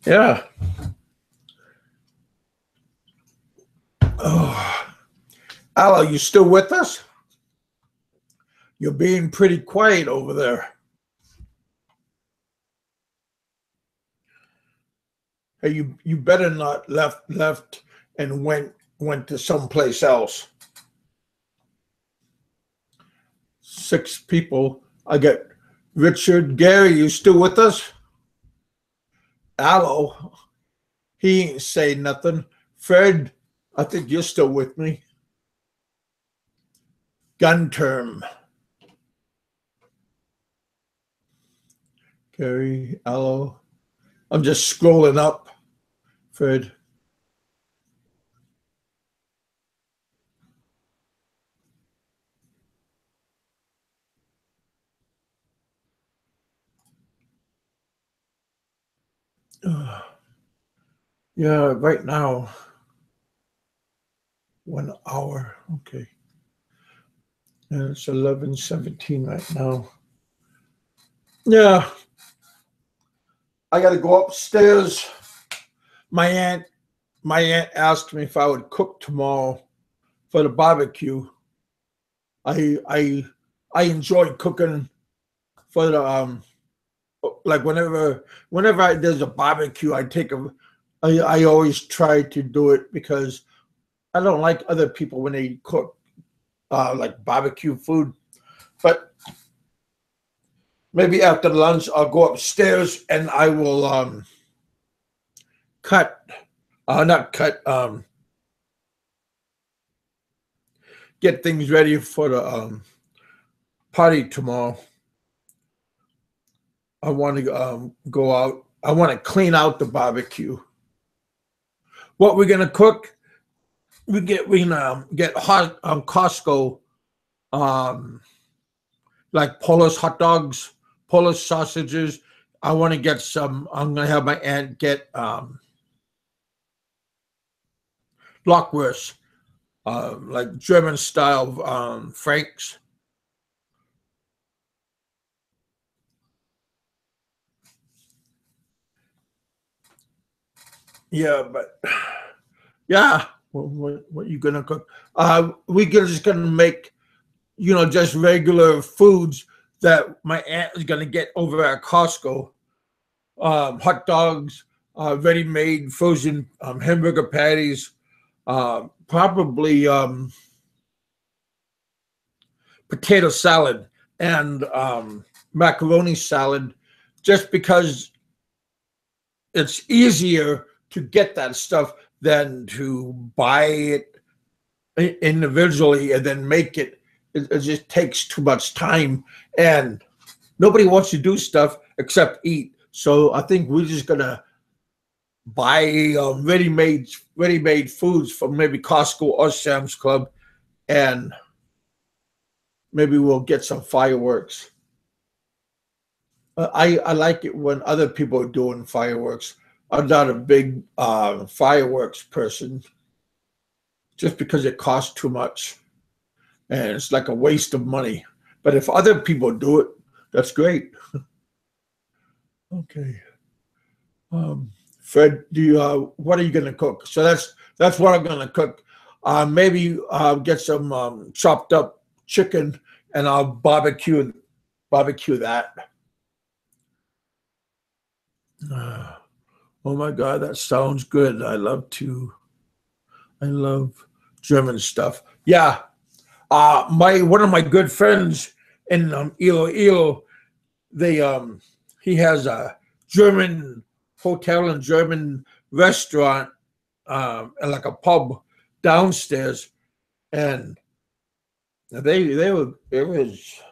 Yeah. Oh, Al, are you still with us? You're being pretty quiet over there. Hey, you better not left and went to someplace else. 6 people. I got Richard, Gary, you still with us? Allo, he ain't say nothing. Fred, I think you're still with me. Gun term. Gary, Allo. I'm just scrolling up. Fred. Yeah, right now, 1 hour. Okay. And it's 11:17 right now. Yeah. I got to go upstairs. My aunt asked me if I would cook tomorrow for the barbecue. I enjoy cooking for the like whenever there's a barbecue, I always try to do it because I don't like other people when they cook like barbecue food. But maybe after lunch I'll go upstairs and I will get things ready for the party tomorrow. I want to go out. I want to clean out the barbecue. What we're gonna cook? We can get hot Costco, like Polish hot dogs, Polish sausages. I want to get some. I'm gonna have my aunt get blockwurst, like German style Franks. Yeah, but yeah, what are you gonna cook? We're just gonna make, just regular foods that my aunt is gonna get over at Costco. Hot dogs, ready-made frozen hamburger patties, Probably potato salad and macaroni salad, just because it's easier to get that stuff than to buy it individually and then make it. It just takes too much time, and nobody wants to do stuff except eat. So I think we're just gonna buy ready-made foods from maybe Costco or Sam's Club, and maybe we'll get some fireworks. I like it when other people are doing fireworks. I'm not a big fireworks person, just because it costs too much and it's like a waste of money. But if other people do it, that's great. Okay. Fred, do you what are you going to cook? So that's what I'm going to cook. Maybe get some chopped up chicken, and I'll barbecue that. Oh my God, that sounds good. I love German stuff. Yeah. My one of my good friends in Iloilo, they he has a German hotel and German restaurant, and like a pub downstairs, and they were it was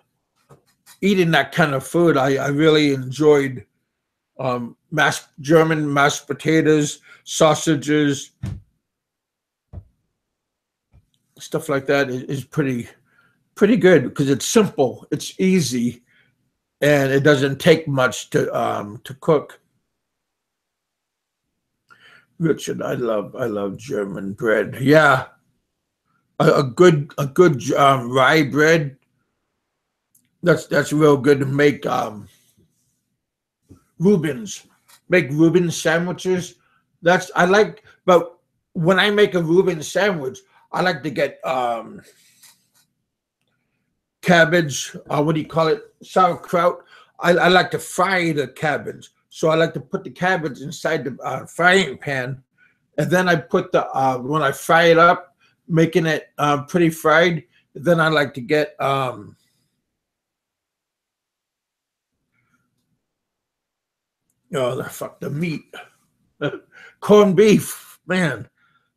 eating that kind of food. I really enjoyed German mashed potatoes, sausages, stuff like that is pretty good because it's simple, it's easy, and it doesn't take much to cook. Richard, I love German bread. Yeah, a good rye bread. That's real good to make Reubens. Make Reuben sandwiches. That's I like. But when I make a Reuben sandwich, I like to get cabbage. What do you call it? Sauerkraut. I like to fry the cabbage. So I like to put the cabbage inside the frying pan, and then I put the when I fry it up, making it pretty fried. Then I like to get oh the fuck the meat, corned beef, man.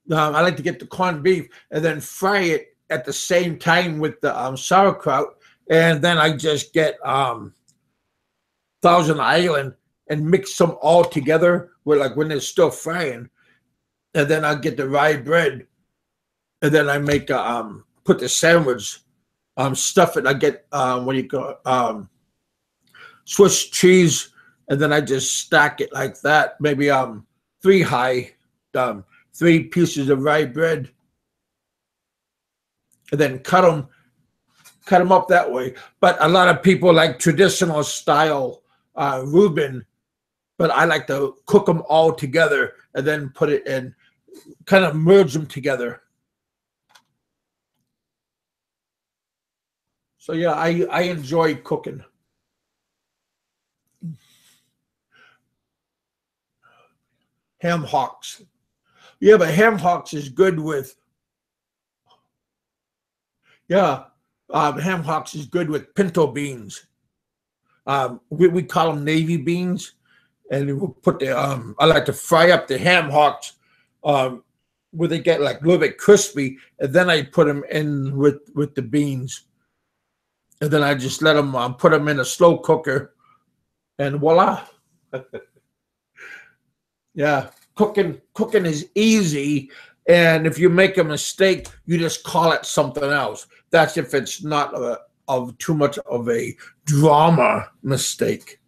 I like to get the corned beef and then fry it at the same time with the sauerkraut, and then I just get Thousand Island and mix them all together. Where like when they're still frying, and then I get the rye bread, and then I make put the sandwich, stuff it. I get what do you call Swiss cheese, and then I just stack it like that. Maybe three high, um, three pieces of rye bread, and then cut them up that way. But a lot of people like traditional style Reuben, but I like to cook them all together and then put it in, kind of merge them together. So yeah, I enjoy cooking. Ham hocks. Yeah, but ham hocks is good with yeah. Ham hocks is good with pinto beans. We call them navy beans, and we'll put the I like to fry up the ham hocks, um, where they get like a little bit crispy, and then I put them in with the beans, and then I just let them put them in a slow cooker, and voila. Yeah, cooking is easy, and if you make a mistake, you just call it something else. That's if it's not of too much of a drama mistake.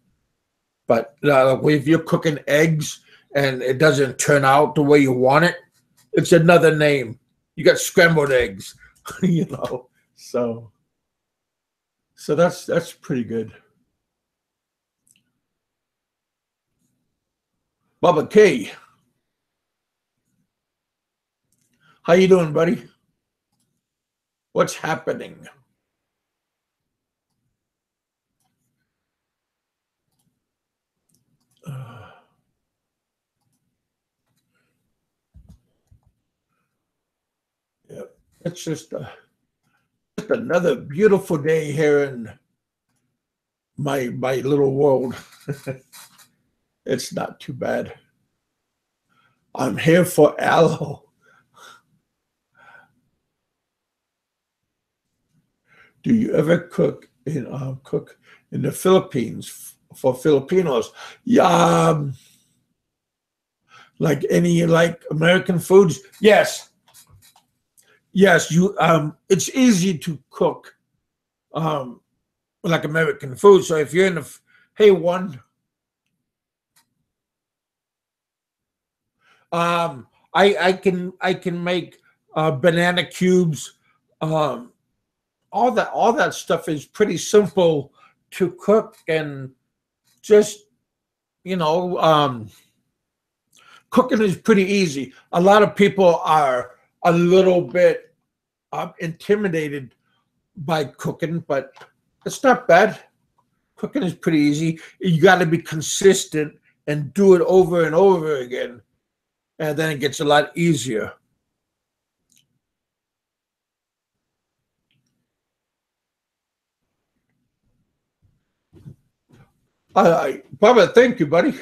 But if you're cooking eggs and it doesn't turn out the way you want it, it's another name. You got scrambled eggs, you know. So that's pretty good. Bubba K, how you doing, buddy? What's happening? It's just another beautiful day here in my little world. It's not too bad. I'm here for aloe. Do you ever cook in the Philippines for Filipinos? Yeah, like any like American foods? Yes, yes. You it's easy to cook like American food. So if you're in the hey one, I can make banana cubes. Um, all that stuff is pretty simple to cook, and just you know cooking is pretty easy. A lot of people are a little bit intimidated by cooking, but it's not bad. Cooking is pretty easy. You got to be consistent and do it over and over again, and then it gets a lot easier. Bubba, thank you, buddy.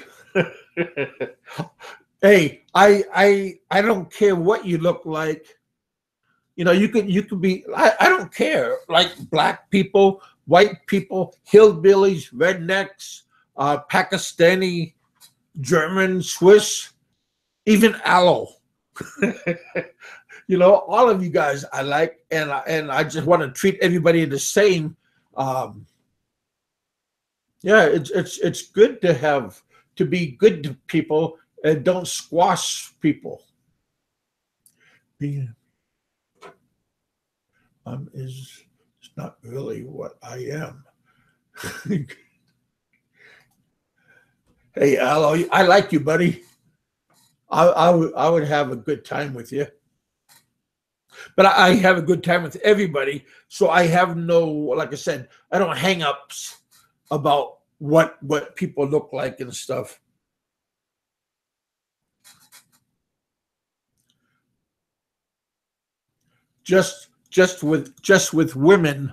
Hey, I don't care what you look like. You could be. I don't care. Like black people, white people, hillbillies, rednecks, Pakistani, German, Swiss, even aloe. All of you guys I like, and I just want to treat everybody the same. Um, yeah, it's good to be good to people and don't squash people. Being is not really what I am. Hey, Aloe, I like you, buddy. I would have a good time with you, but I have a good time with everybody. So I have no, like I said, I don't hang ups about what people look like and stuff. Just with women,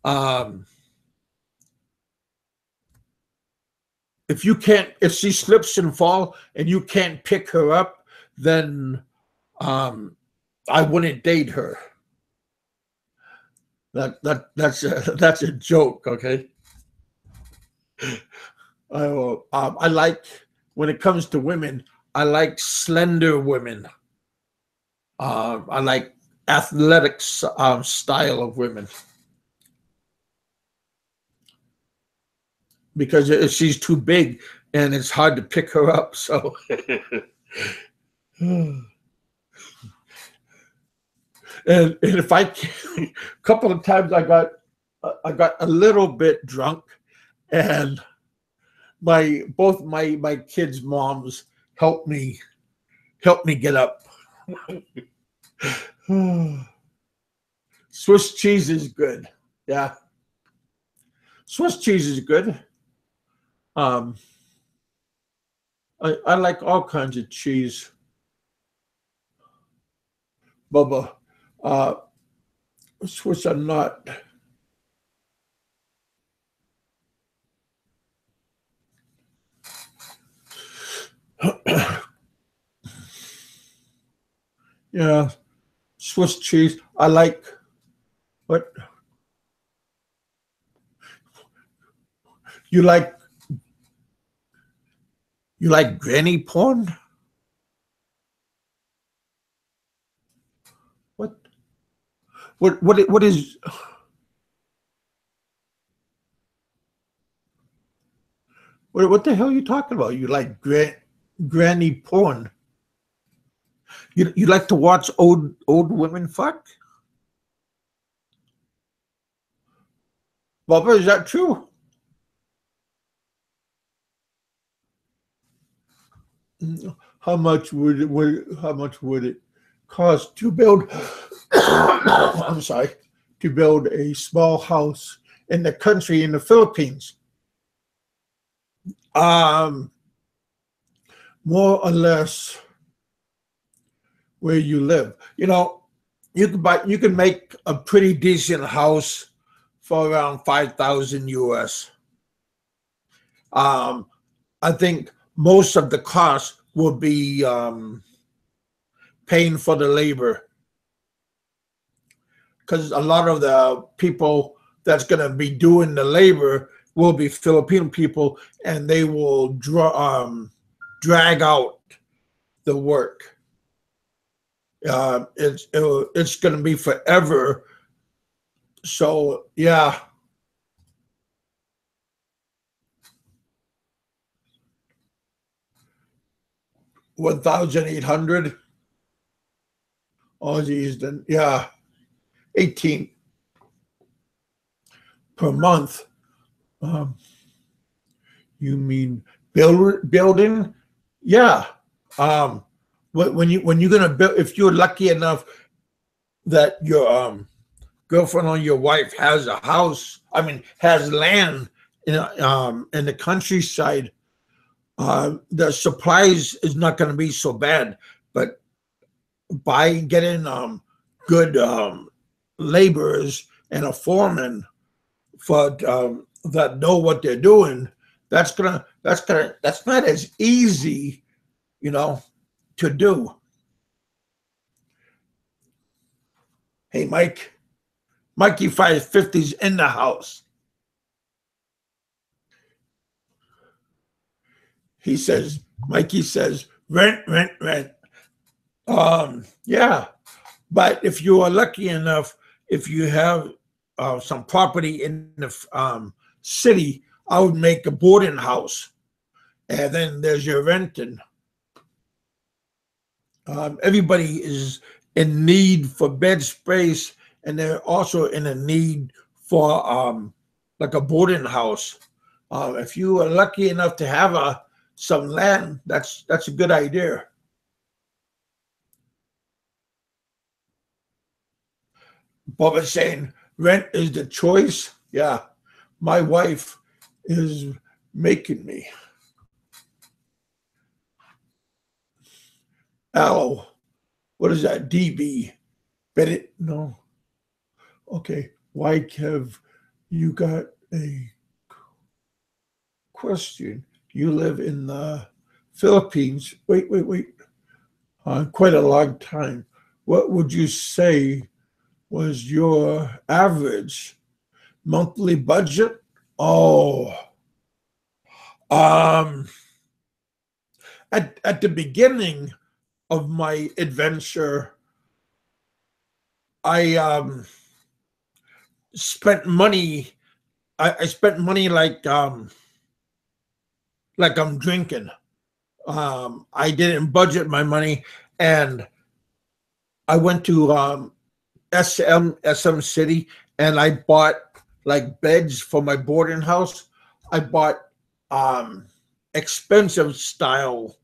um, if she slips and fall and you can't pick her up, then I wouldn't date her. That's a joke, okay? I like, when it comes to women, I like slender women. I like athletic style of women, because she's too big and it's hard to pick her up. So, and if I can, a couple of times I got a little bit drunk, and both my kids' moms helped me get up. Swiss cheese is good. Yeah, Swiss cheese is good. Um, I like all kinds of cheese, Bubba. Uh, Swiss are not. Yeah, Swiss cheese. I like what you like. You like granny porn? What? What is? What the hell are you talking about? You like granny porn? You like to watch old women fuck? Bubba, is that true? How much would it cost to build? I'm sorry, to build a small house in the country in the Philippines. Um, More or less where you live. you can make a pretty decent house for around 5,000 US. I think most of the cost will be paying for the labor, because a lot of the people that's going to be doing the labor will be Filipino people, and they will drag out the work. It's going to be forever. So yeah. 1,800. Oh geez, then yeah, 18 per month. Um, you mean building? Yeah. When you're gonna build, if you're lucky enough that your girlfriend or your wife has a house, I mean has land in the countryside, the supplies is not going to be so bad. But by getting good laborers and a foreman for that know what they're doing, that's not as easy, to do. Hey, Mikey 550's in the house. Mikey says, rent. Yeah. But if you are lucky enough, if you have some property in the city, I would make a boarding house. And then there's your renting. Everybody is in need for bed space, and they're also in a need for like a boarding house. If you are lucky enough to have some land, that's a good idea. Bob is saying rent is the choice. Yeah, my wife is making me. Aloe, what is that? DB, Bennett? No. Okay, why have you got a question? You live in the Philippines. Wait. Quite a long time. What would you say was your average monthly budget? Oh, at the beginning of my adventure, I spent money. I spent money like I'm drinking. I didn't budget my money, and I went to SM City, and I bought like beds for my boarding house. I bought expensive style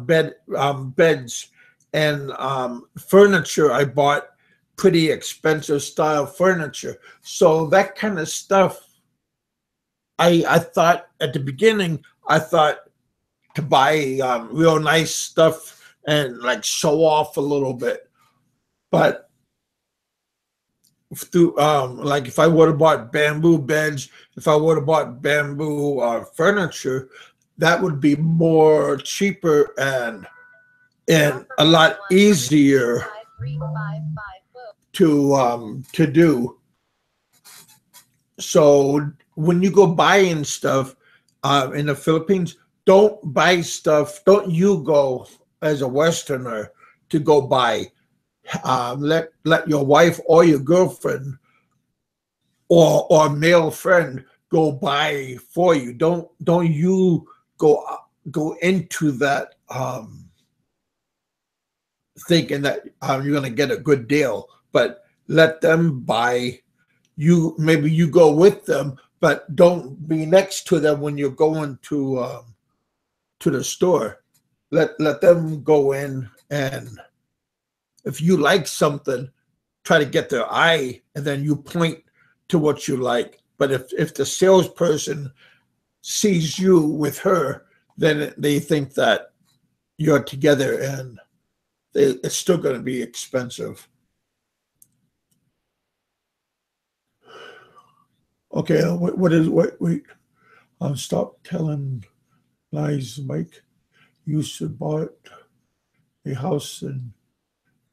beds, and furniture. I bought pretty expensive style furniture. So that kind of stuff, I thought at the beginning, I thought to buy real nice stuff and like show off a little bit. But through like if I would have bought bamboo beds, if I would have bought bamboo furniture, that would be more cheaper and a lot easier to do. So when you go buying stuff in the Philippines, don't buy stuff. Don't you go as a Westerner to go buy. Let your wife or your girlfriend or male friend go buy for you. Don't you go into that thinking that you're going to get a good deal, but let them buy. You maybe you go with them, but don't be next to them when you're going to the store. Let them go in, and if you like something, try to get their eye, and then you point to what you like. But if the salesperson sees you with her, then they think that you're together, and it's still going to be expensive. Okay, what is wait? Stop telling lies, Mike. You should bought a house in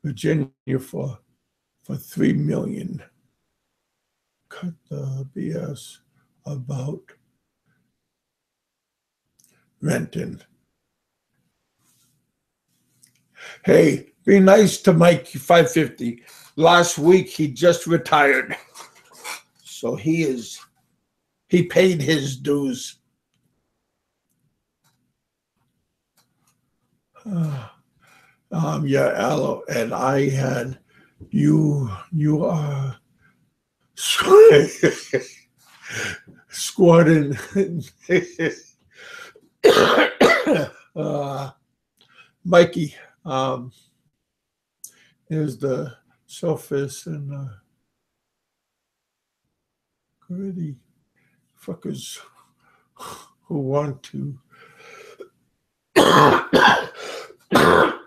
Virginia for 3 million. Cut the BS about renting. Hey, be nice to Mike 550. Last week he just retired. So he paid his dues. Yeah, Aloe, and I had you are squatting. uh, Mikey is the selfish and gritty fuckers who want to.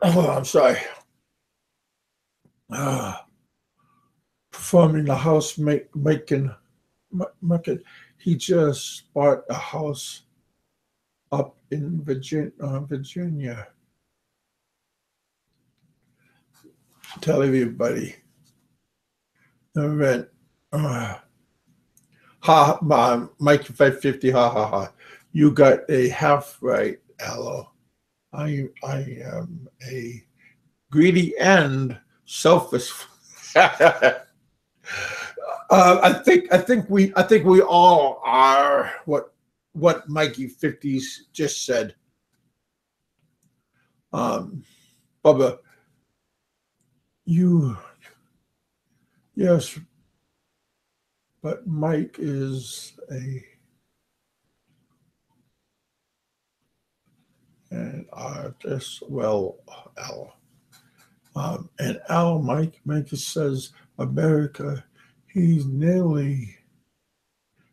Oh, I'm sorry. Performing the house making. He just bought a house up in Virginia. Tell everybody the rent. Mike 550. Ha ha ha. You got a half right, Aloe. I am a greedy and selfish. I think we all are what Mikey 50s just said. Bubba, yes, but Mike is an artist. Well, Al. And Al Mike says America, he's nearly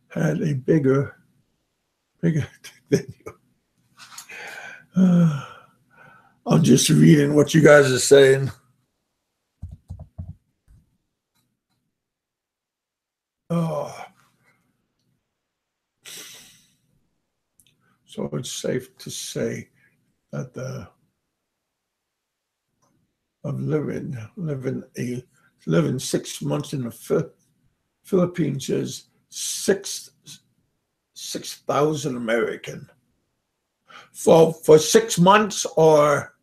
had a bigger than you. I'm just reading what you guys are saying. So it's safe to say that of living 6 months in the Philippines is 6,000 American for 6 months, or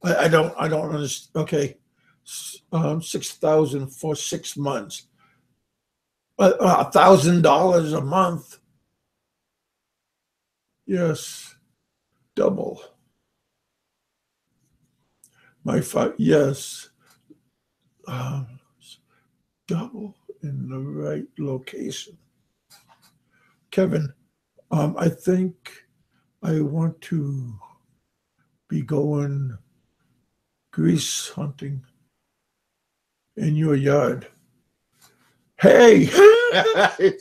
I don't understand. Okay, 6,000 for 6 months, $1,000 a month. Yes, double. Yes, double in the right location. Kevin, I think I want to be going grease hunting in your yard. Hey! Shit.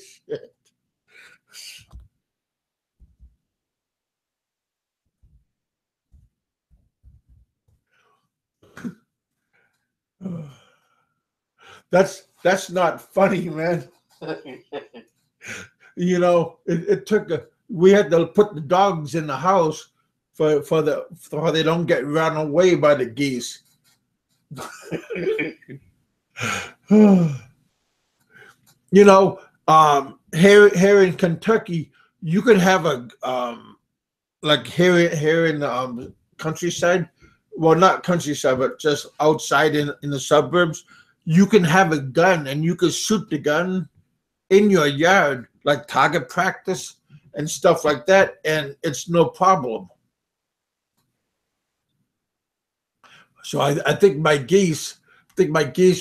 That's not funny, man. You know, it took we had to put the dogs in the house for they don't get run away by the geese. You know, here in Kentucky, you could have a like here in the countryside. Well, not countryside, but just outside in the suburbs. You can have a gun and you can shoot the gun in your yard, like target practice and stuff like that, and it's no problem. So I think my geese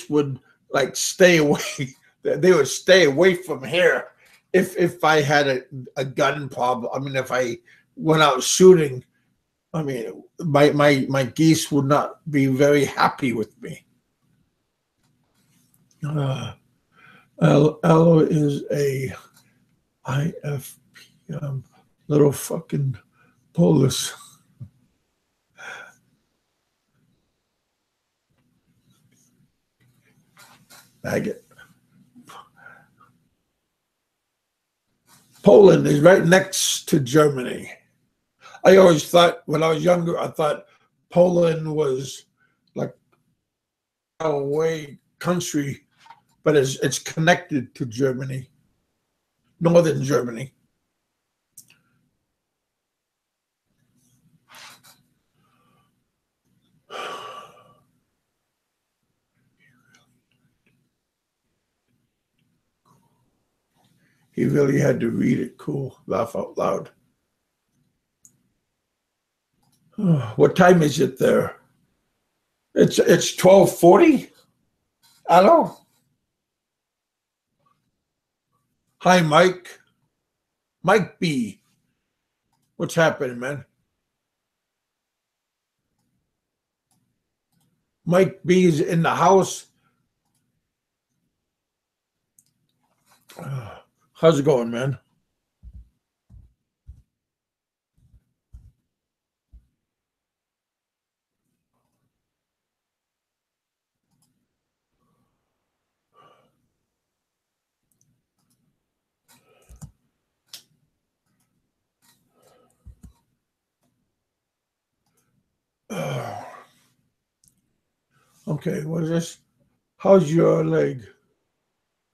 would like stay away. They would stay away from here if I had a gun problem. I mean, if I went out shooting, I mean, my geese would not be very happy with me. Aloe is a IFP little fucking Polish. Maggot. Poland is right next to Germany. I always thought, when I was younger, I thought Poland was like a away country, but it's connected to Germany, northern Germany. He really had to read it. Cool. Laugh out loud. What time is it there? It's 12:40. Hello. Hi, Mike. Mike B. What's happening, man? Mike B is in the house. How's it going, man? Okay, what is this? How's your leg?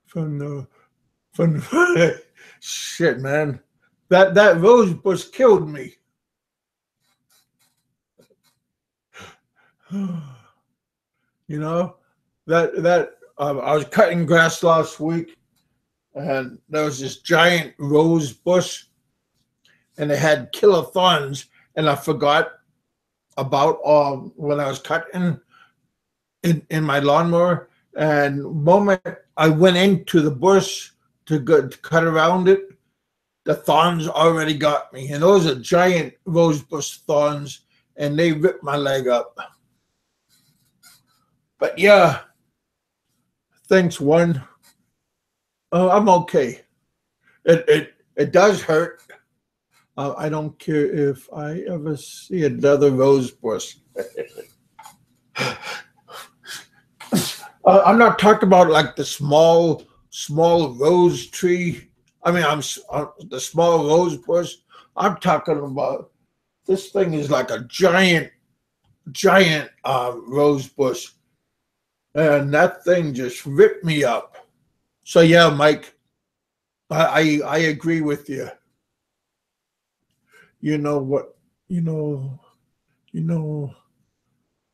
From the shit, man. That rose bush killed me. You know, that I was cutting grass last week, and there was this giant rose bush, and it had killer thorns, and I forgot about when I was cutting in my lawnmower, and the moment I went into the bush to cut around it, the thorns already got me, and those are giant rose bush thorns, and they ripped my leg up. But yeah, thanks, one. I'm okay. It does hurt. I don't care if I ever see another rose bush. I'm not talking about like the small rose tree. I mean, I'm the small rose bush. I'm talking about this thing is like a giant rose bush, and that thing just ripped me up. So yeah, Mike, I agree with you. You know what? You know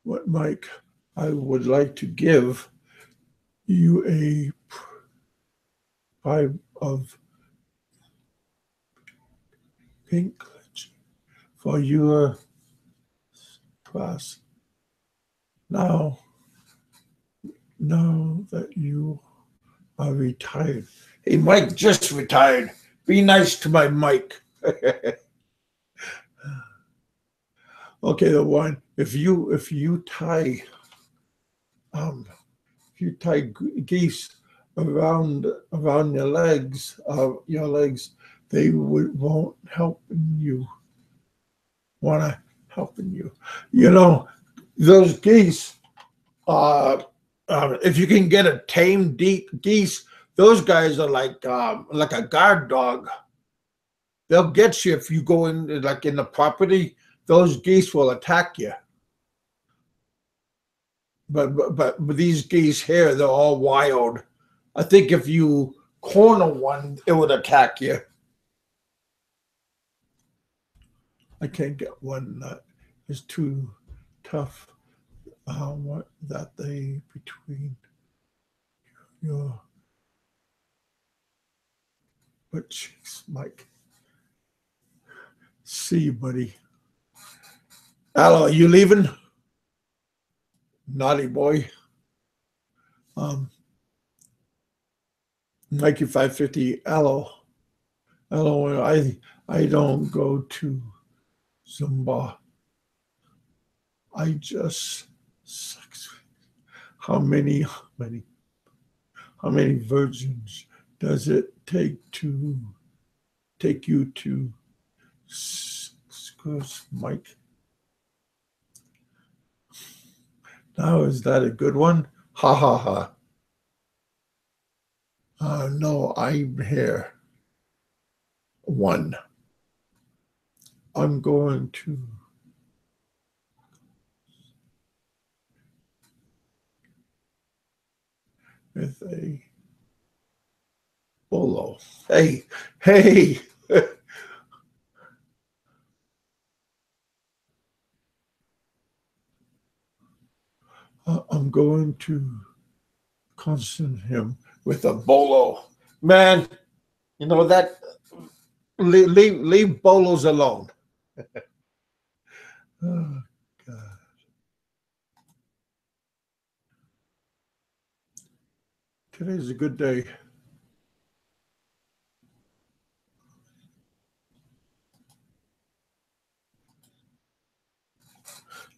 what, Mike? I would like to give you a 5 of pink for your class. Now that you are retired. Hey, Mike just retired. Be nice to my Mike. Okay, the one. If you tie geese around your legs, they won't helping you. Wanna helping you. You know, those geese. If you can get a tame geese, those guys are like a guard dog. They'll get you if you go in like in the property. Those geese will attack you. But these geese here, they're all wild. I think if you corner one, it would attack you. I can't get one that is too tough. What that they between your butt cheeks, Mike. See you, buddy. Hello, are you leaving? Naughty boy. Mikey 550. Hello. I don't go to Zumba. I just sucks. How many virgins does it take you to screws, Mike? Now, is that a good one? Ha ha ha. No, I'm here. 1. I'm going to with a bolo. Hey, hey. I'm going to constant him with a bolo. Man, you know that leave bolos alone. Oh, God. Today's a good day.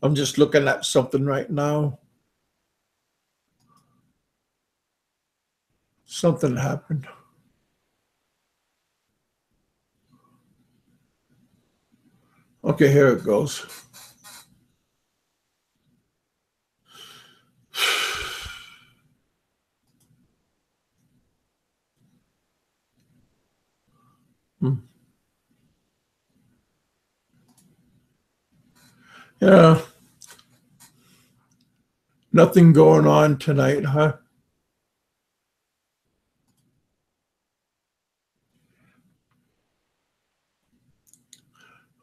I'm just looking at something right now. Something happened. Okay, here it goes. Yeah. Nothing going on tonight, huh?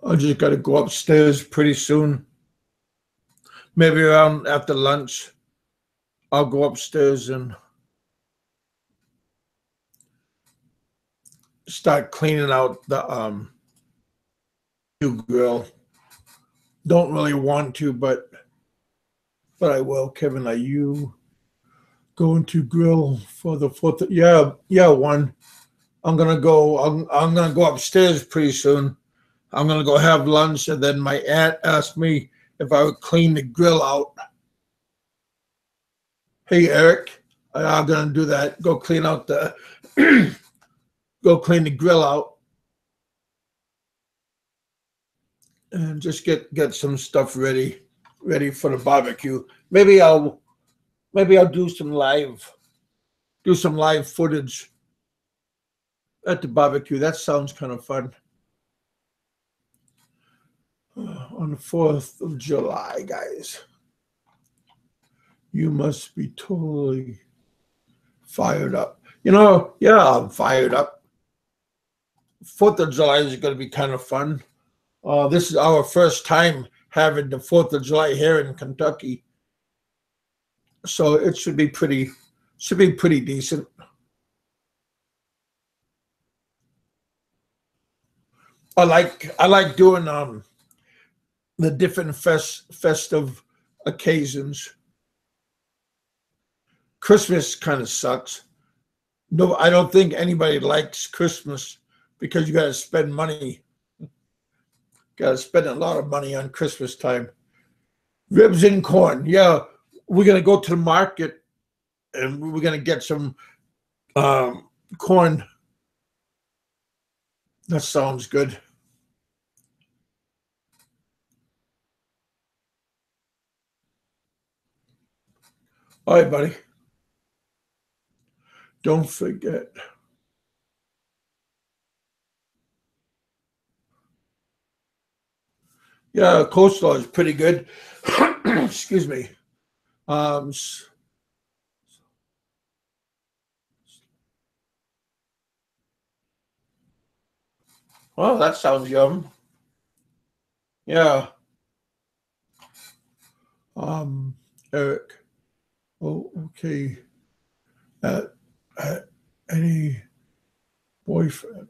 I just got to go upstairs pretty soon. Maybe around after lunch, I'll go upstairs and start cleaning out the new grill. Don't really want to, but I will. Kevin, are you going to grill for the 4th? Yeah, 1. I'm gonna go. I'm gonna go upstairs pretty soon. I'm gonna go have lunch, and then my aunt asked me if I would clean the grill out. Hey, Eric, I'm gonna do that. Go clean out the go clean the grill out, and just get some stuff ready for the barbecue. Maybe I'll do some live footage at the barbecue. That sounds kind of fun. On the 4th of July, guys. You must be totally fired up. Yeah, I'm fired up. 4th of July is going to be kind of fun. This is our first time having the 4th of July here in Kentucky. So it should be pretty decent. I like doing the different festive occasions. Christmas kind of sucks. No, I don't think anybody likes Christmas because you got to spend money. Got to spend a lot of money on Christmas time. Ribs and corn. Yeah, we're going to go to the market and we're going to get some corn. That sounds good. All right, buddy. Don't forget. Yeah, coleslaw is pretty good. Excuse me. Well, that sounds yum. Yeah. Eric. Oh, okay. Any boyfriend?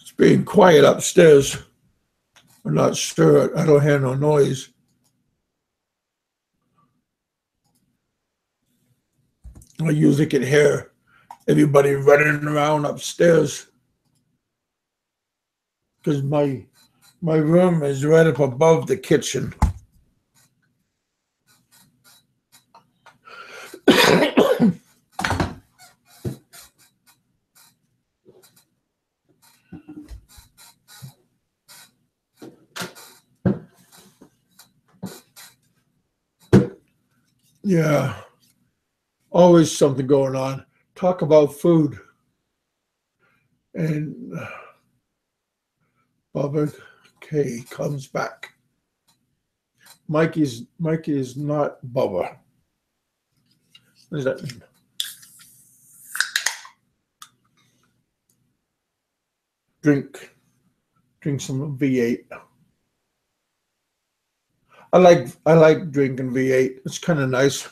It's being quiet upstairs. I'm not sure. I don't hear no noise. I usually can hear everybody running around upstairs because my room is right up above the kitchen. Yeah, always something going on. Talk about food. And Bubba K comes back. Mikey is not Bubba. What does that mean? Drink some V8. I like drinking V8. It's kind of nice.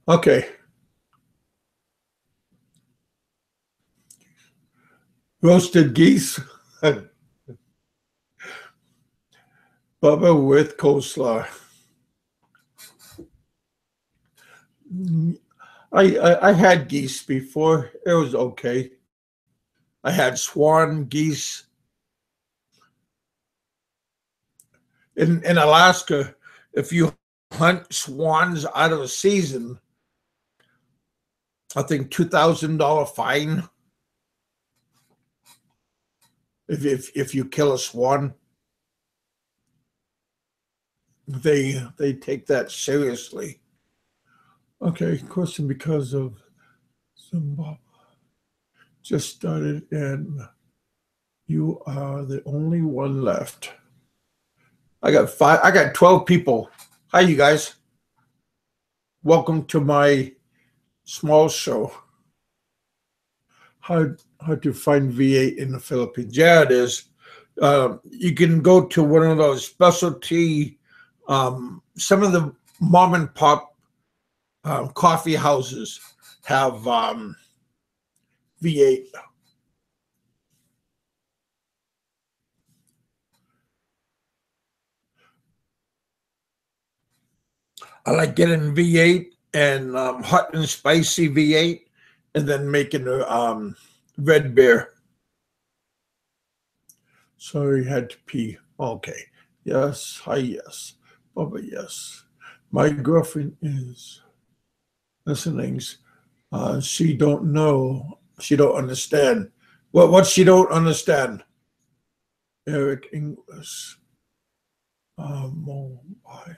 Okay. Roasted geese. Bubba with coleslaw. I had geese before. It was okay. I had swan geese in Alaska. If you hunt swans out of season, I think $2,000 fine if you kill a swan. They take that seriously. Okay, question because of Zimbabwe just started and you are the only one left. I got 12 people. Hi, you guys. Welcome to my small show. How to find V8 in the Philippines? Yeah, it is. You can go to one of those specialty, some of the mom and pop coffee houses have V8. I like getting V8 and hot and spicy V8 and then making a red beer. Sorry, had to pee. Okay. Yes. Hi, yes. Bubba, yes. My girlfriend is listening. She don't know. She don't understand. What she don't understand? Eric English. Mumbai.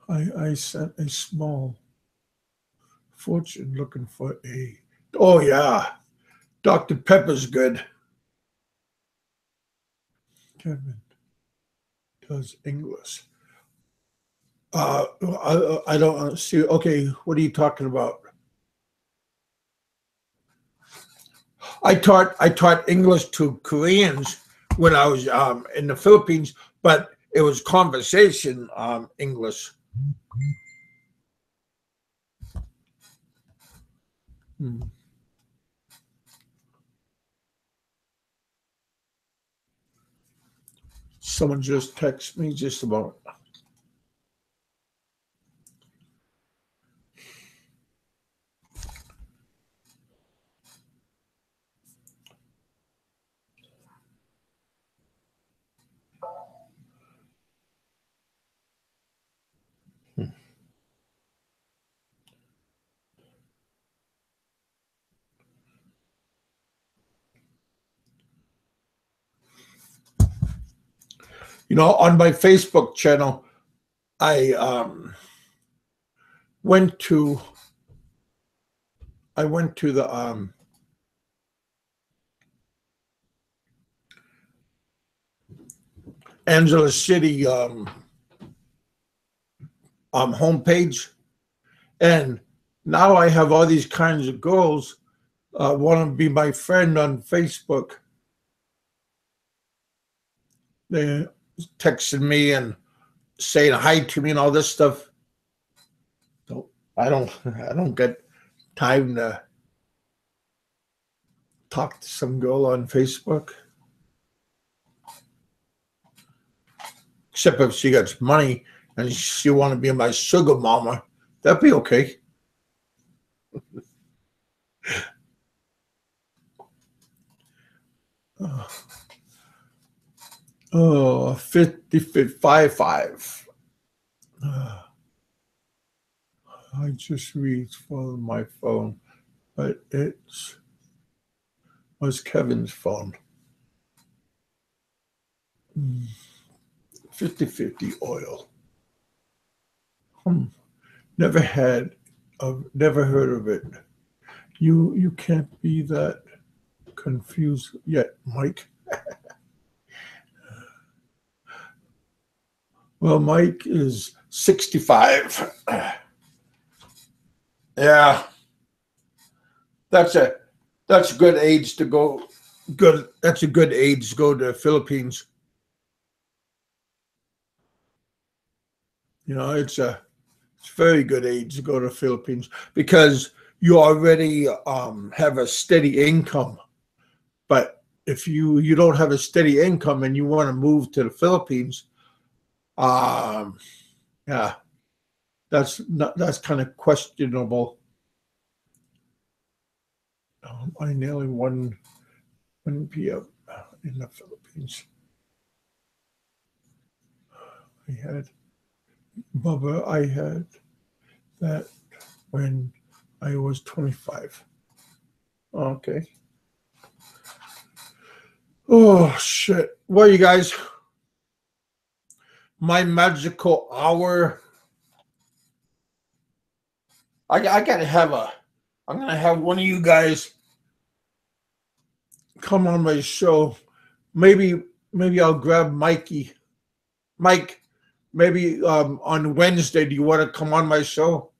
I sent a small fortune looking for a. Oh yeah, Dr. Pepper's good. Kevin does English. I don't see. Okay, what are you talking about? I taught English to Koreans when I was in the Philippines, but it was conversation English. Someone just texted me just about. You know, on my Facebook channel, I went to the Angeles City homepage, and now I have all these kinds of girls want to be my friend on Facebook. They texted me and saying hi to me and all this stuff. So I don't get time to talk to some girl on Facebook. Except if she gets money and she want to be my sugar mama, that'd be okay. 55. I just read from my phone, but it was Kevin's phone. 50/50 oil. Never heard of it. You can't be that confused yet, Mike. Well, Mike is 65. Yeah, that's a good age to go. Good. That's a good age to go to the Philippines. You know, it's a very good age to go to the Philippines because you already have a steady income. But if you don't have a steady income and you want to move to the Philippines, yeah, that's kind of questionable. I nearly 1 p.m. in the Philippines. I had that when I was 25. Okay. Oh shit! Well, you guys, my magical hour. I gotta have I'm gonna have one of you guys come on my show. Maybe I'll grab Mikey. Mike, maybe on Wednesday, do you want to come on my show?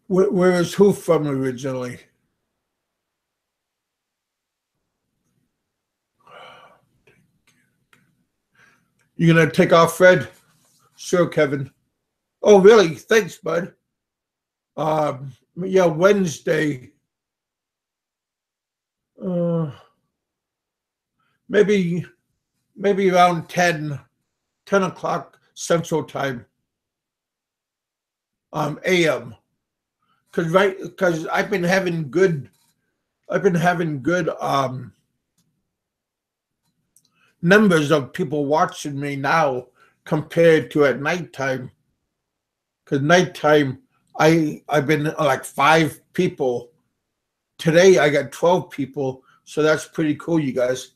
Where is who from originally? You gonna take off, Fred? Sure, Kevin. Oh, really? Thanks, bud. Yeah, Wednesday. Maybe around 10 o'clock Central Time. AM. Because I've been having good numbers of people watching me now compared to at nighttime. Because nighttime, I've been like 5 people. Today I got 12 people, so that's pretty cool, you guys.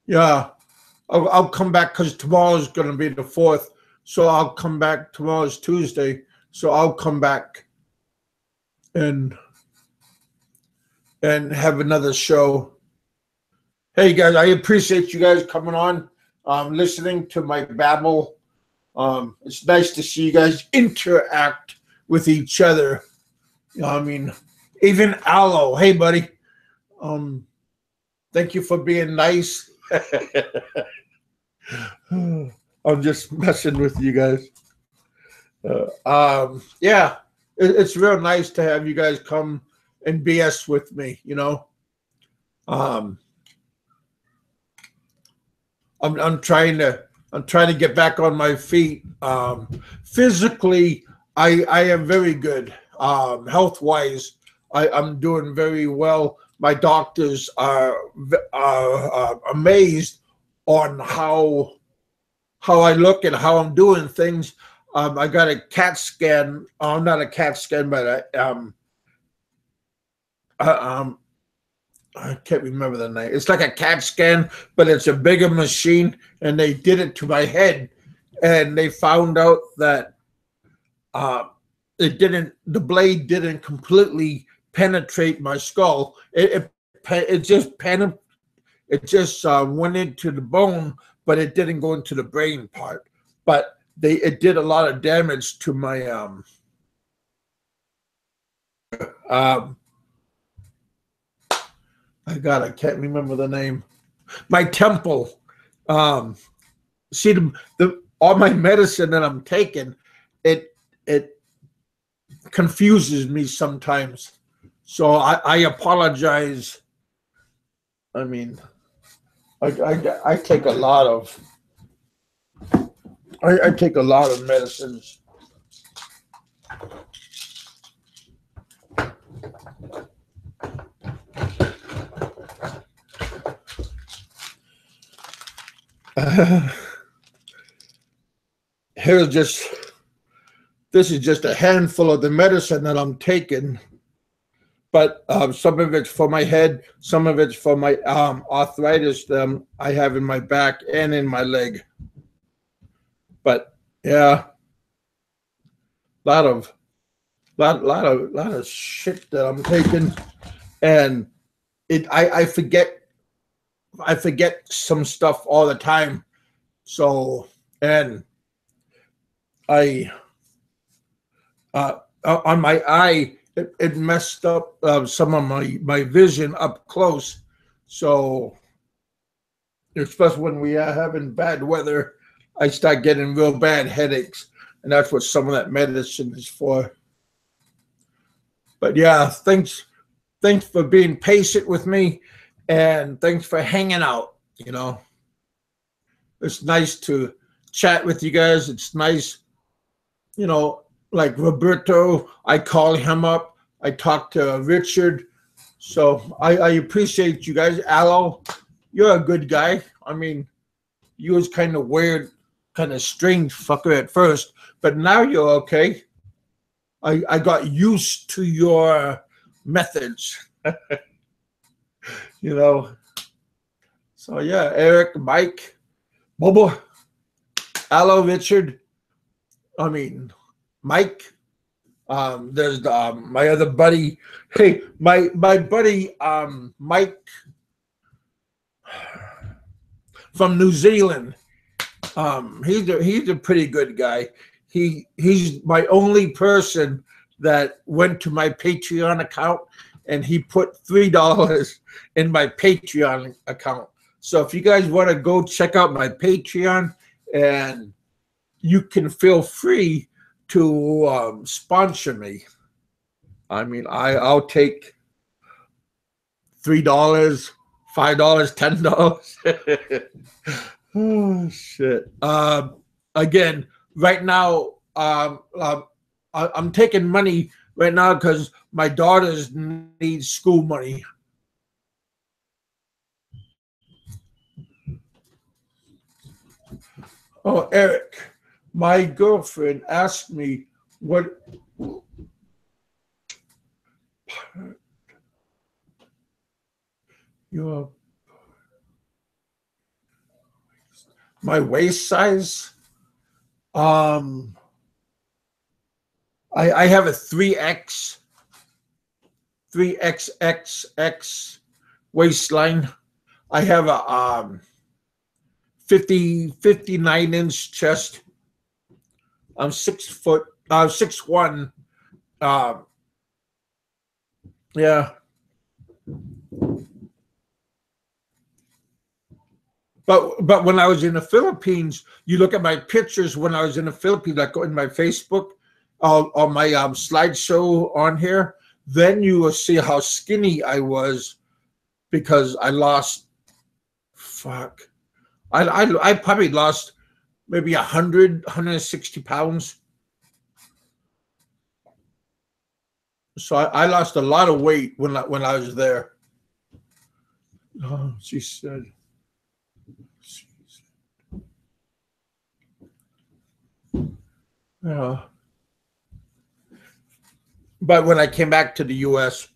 Yeah, I'll come back because tomorrow's going to be the 4th, so I'll come back. Tomorrow's Tuesday, so I'll come back and have another show. Hey guys, I appreciate you guys coming on, listening to my babble. It's nice to see you guys interact with each other. I mean, even Aloe, hey buddy, thank you for being nice. I'm just messing with you guys. Yeah, it's real nice to have you guys come and BS with me. You know, I'm trying to get back on my feet. Physically, I am very good. Health wise, I'm doing very well. My doctors are amazed on how I look and how I'm doing things. I got a CAT scan. Not a CAT scan, but I can't remember the name. It's like a CAT scan, but it's a bigger machine, and they did it to my head, and they found out that the blade didn't completely penetrate my skull. It just went into the bone, but it didn't go into the brain part. But it did a lot of damage to my I can't remember the name. My temple. See all my medicine that I'm taking, it confuses me sometimes. So I apologize I mean, I take a lot of I take a lot of medicines. Here's just this is just a handful of the medicine that I'm taking, but some of it's for my head, some of it's for my arthritis that I have in my back and in my leg. But yeah, lot of shit that I'm taking, and I forget some stuff all the time. So and I on my eye, it messed up some of my vision up close. So especially when we are having bad weather, I start getting real bad headaches, and that's what some of that medicine is for. But yeah, thanks for being patient with me, and thanks for hanging out. It's nice to chat with you guys. It's nice, like Roberto, I call him up. I talk to Richard. So I appreciate you guys. Aloe, you're a good guy. I mean, you was kind of weird, kind of strange fucker at first, but now you're okay. I got used to your methods, you know. So yeah, Eric, Mike, Bobo, Aloe, Richard. I mean, Mike. There's my other buddy. Hey, my buddy Mike from New Zealand. He's a pretty good guy. He's my only person that went to my Patreon account, and he put $3 in my Patreon account. So if you guys want to go check out my Patreon, and you can feel free to sponsor me. I mean, I'll take $3, $5, $10. Oh shit. Again, right now, I'm taking money right now because my daughters need school money. Oh, Eric, my girlfriend asked me what your my waist size. I have a 3XXX waistline. I have a 59-inch chest. I'm 6'1". Yeah. But when I was in the Philippines, you look at my pictures when I was in the Philippines, like in my Facebook, on my slideshow on here, then you will see how skinny I was because I lost. Fuck. I probably lost maybe 160 pounds. So I lost a lot of weight when I was there. Oh, she said. Yeah. But when I came back to the U.S.,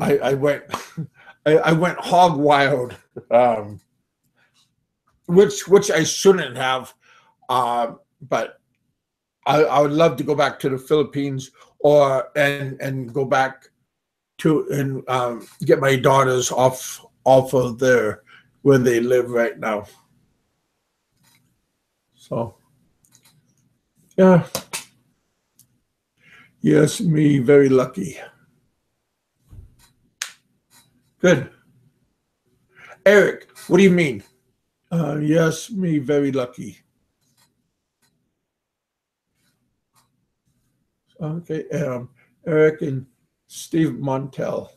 I went I went hog wild, which I shouldn't have. But I would love to go back to the Philippines and go back to and get my daughters off of there where they live right now. So yeah. Yes, me very lucky. Good. Eric, what do you mean? Yes, me very lucky. Okay, Eric and Steve Montel,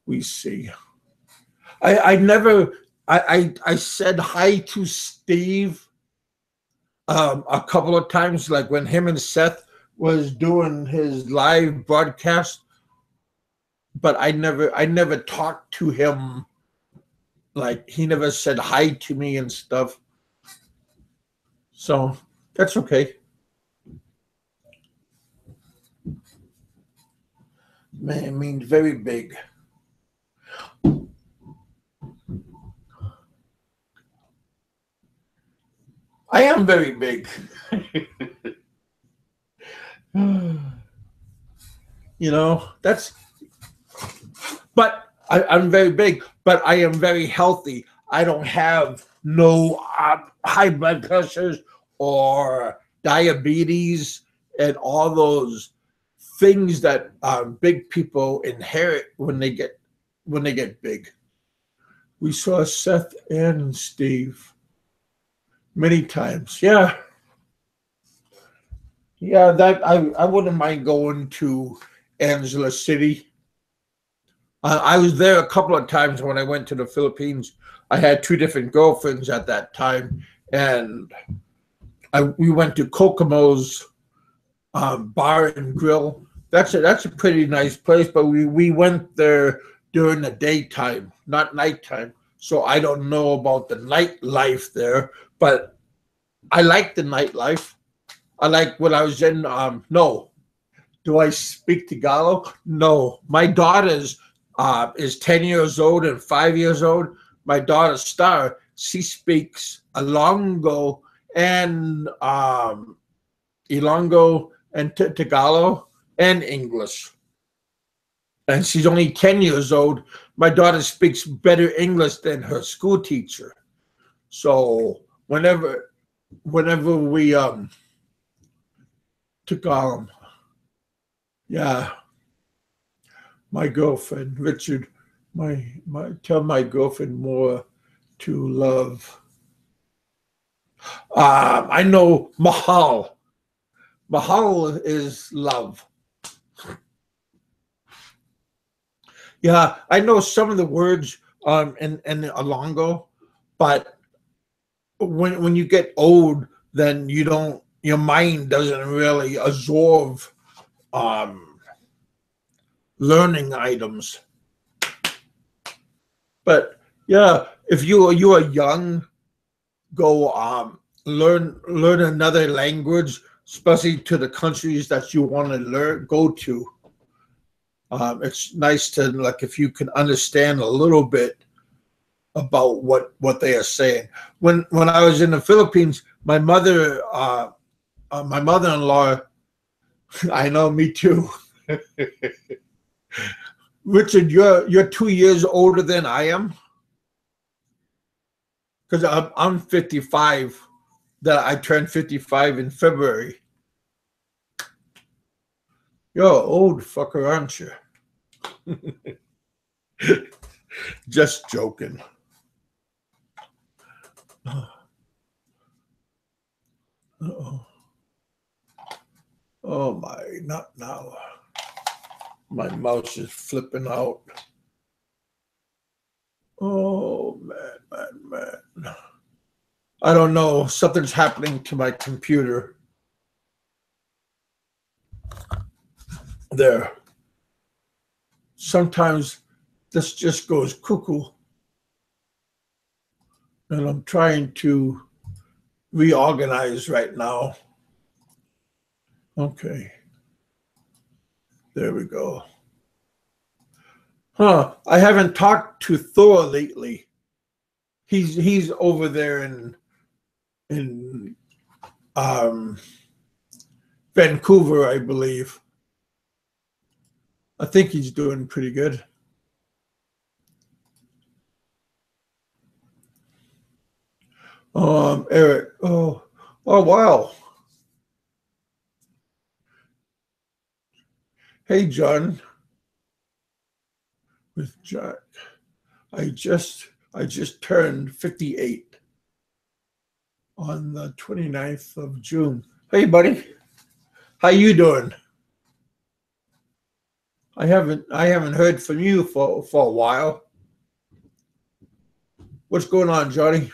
we see. I never I said hi to Steve a couple of times, like when him and Seth was doing his live broadcast, but I never talked to him. Like he never said hi to me and stuff. So that's okay. Man, I mean, very big. I am very big. You know, that's, but I'm very big, but I am very healthy. I don't have no high blood pressures or diabetes and all those things that big people inherit when they get big. We saw Seth and Steve many times. Yeah. Yeah, that I wouldn't mind going to Angela City. I was there a couple of times when I went to the Philippines. I had two different girlfriends at that time, and we went to Kokomo's bar and grill. That's a pretty nice place, but we went there during the daytime, not nighttime. So I don't know about the nightlife there, but I like the nightlife. I like when I was in no. Do I speak Tagalog? No. My daughter's is 10 years old and 5 years old. My daughter Star, she speaks Ilongo and Tagalog and English. And she's only 10 years old. My daughter speaks better English than her school teacher. So whenever we Tagalog, yeah, my girlfriend Richard, my tell my girlfriend more to love. I know Mahal. Mahal is love. Yeah, I know some of the words in Alongo, but when you get old, then you don't. Your mind doesn't really absorb learning items. But yeah, if you are young, go learn another language, especially to the countries that you want to go to. It's nice to, like, if you can understand a little bit about what they are saying. When I was in the Philippines, my mother-in-law, I know, me too. Richard, you're 2 years older than I am, because I'm 55. That I turned 55 in February. You're an old fucker, aren't you? Just joking. Uh-oh. Oh my, not now. My mouse is flipping out. Oh man. I don't know. Something's happening to my computer. There. Sometimes this just goes cuckoo. And I'm trying to reorganize right now. Okay. There we go. Huh. I haven't talked to Thor lately. He's over there in Vancouver, I believe. I think he's doing pretty good. Eric. Oh wow. Hey John. With Jack. I just turned 58 on the 29th of June. Hey buddy. How you doing? I haven't heard from you for a while. What's going on, Johnny?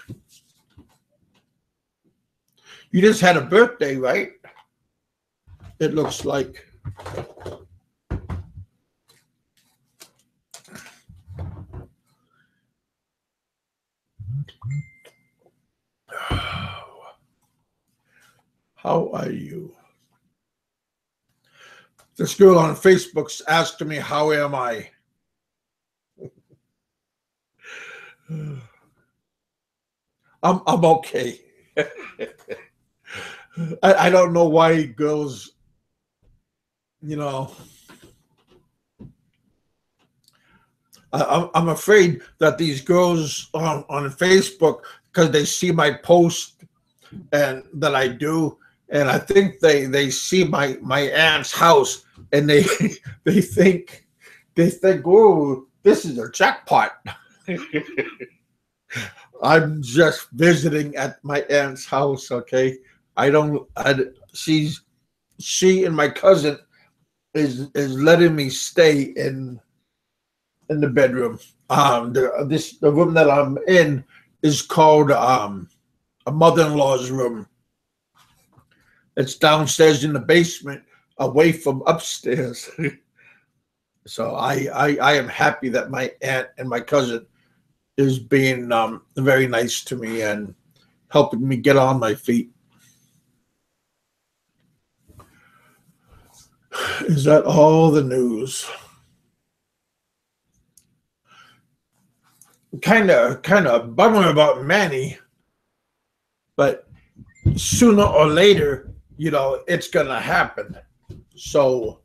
You just had a birthday, right? It looks like. How are you? This girl on Facebook's asking me, how am I? I'm okay. I don't know why girls, you know, I'm afraid that these girls on Facebook, because they see my post and that I do, and I think they see my aunt's house, and they they think oh, this is a jackpot. I'm just visiting at my aunt's house, okay? She and my cousin is letting me stay in the bedroom. The room that I'm in is called a mother-in-law's room. It's downstairs in the basement, away from upstairs. So I am happy that my aunt and my cousin is being very nice to me and helping me get on my feet. Is that all the news? Kind of bummer about Manny, but sooner or later, you know, it's gonna happen. So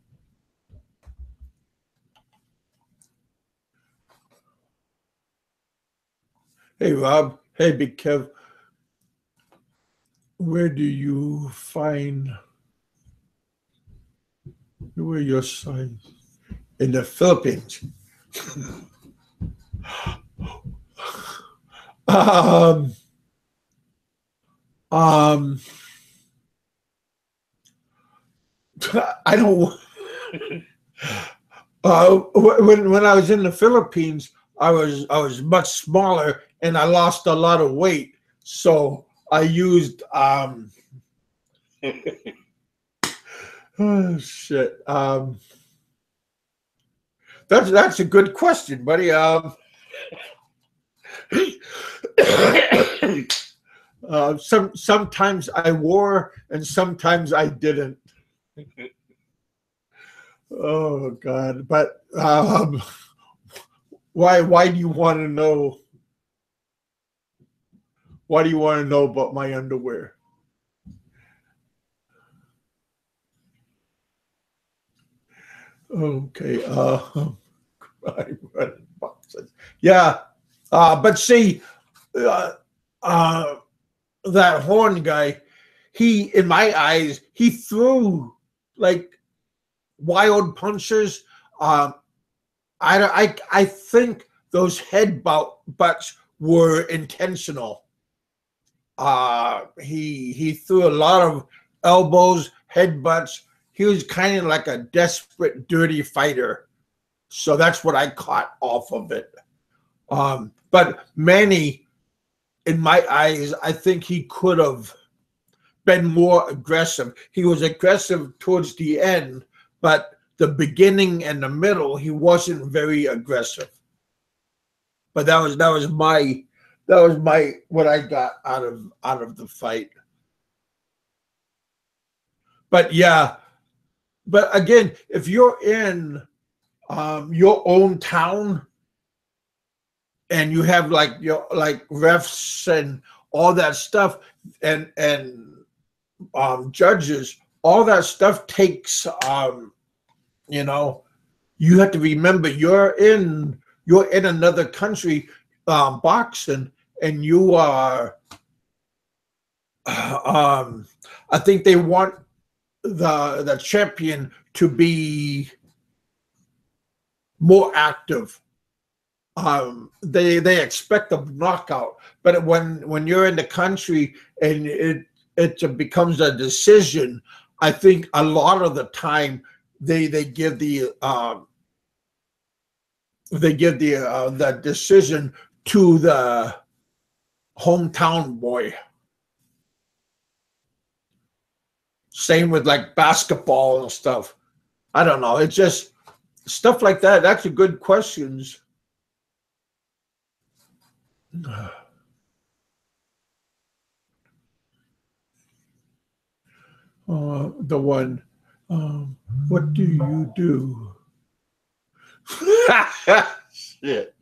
hey Rob, hey Big Kev, where do you find your signs? In the Philippines. I don't. When I was in the Philippines, I was much smaller and I lost a lot of weight. So I used oh shit. That's a good question, buddy. Sometimes I wore and sometimes I didn't. Oh God! But why do you want to know? Why do you want to know about my underwear? Okay. Yeah. But see, that Horn guy, he, in my eyes, he threw like wild punches. I think those headbutts were intentional. He threw a lot of elbows, headbutts. He was kind of like a desperate, dirty fighter. So that's what I caught off of it. But Manny, in my eyes, I think he could have been more aggressive. He was aggressive towards the end, but the beginning and the middle, he wasn't very aggressive. But that was my what I got out of the fight. But yeah, but again, if you're in your own town and you have like your refs and all that stuff and judges, all that stuff takes you know, you have to remember you're in another country boxing, and you are I think they want the champion to be more active. They expect a knockout, but when you're in the country and it becomes a decision, I think a lot of the time they give the decision to the hometown boy. Same with like basketball and stuff. I don't know. It's just stuff like that. That's a good questions. The one, what do you do? Shit.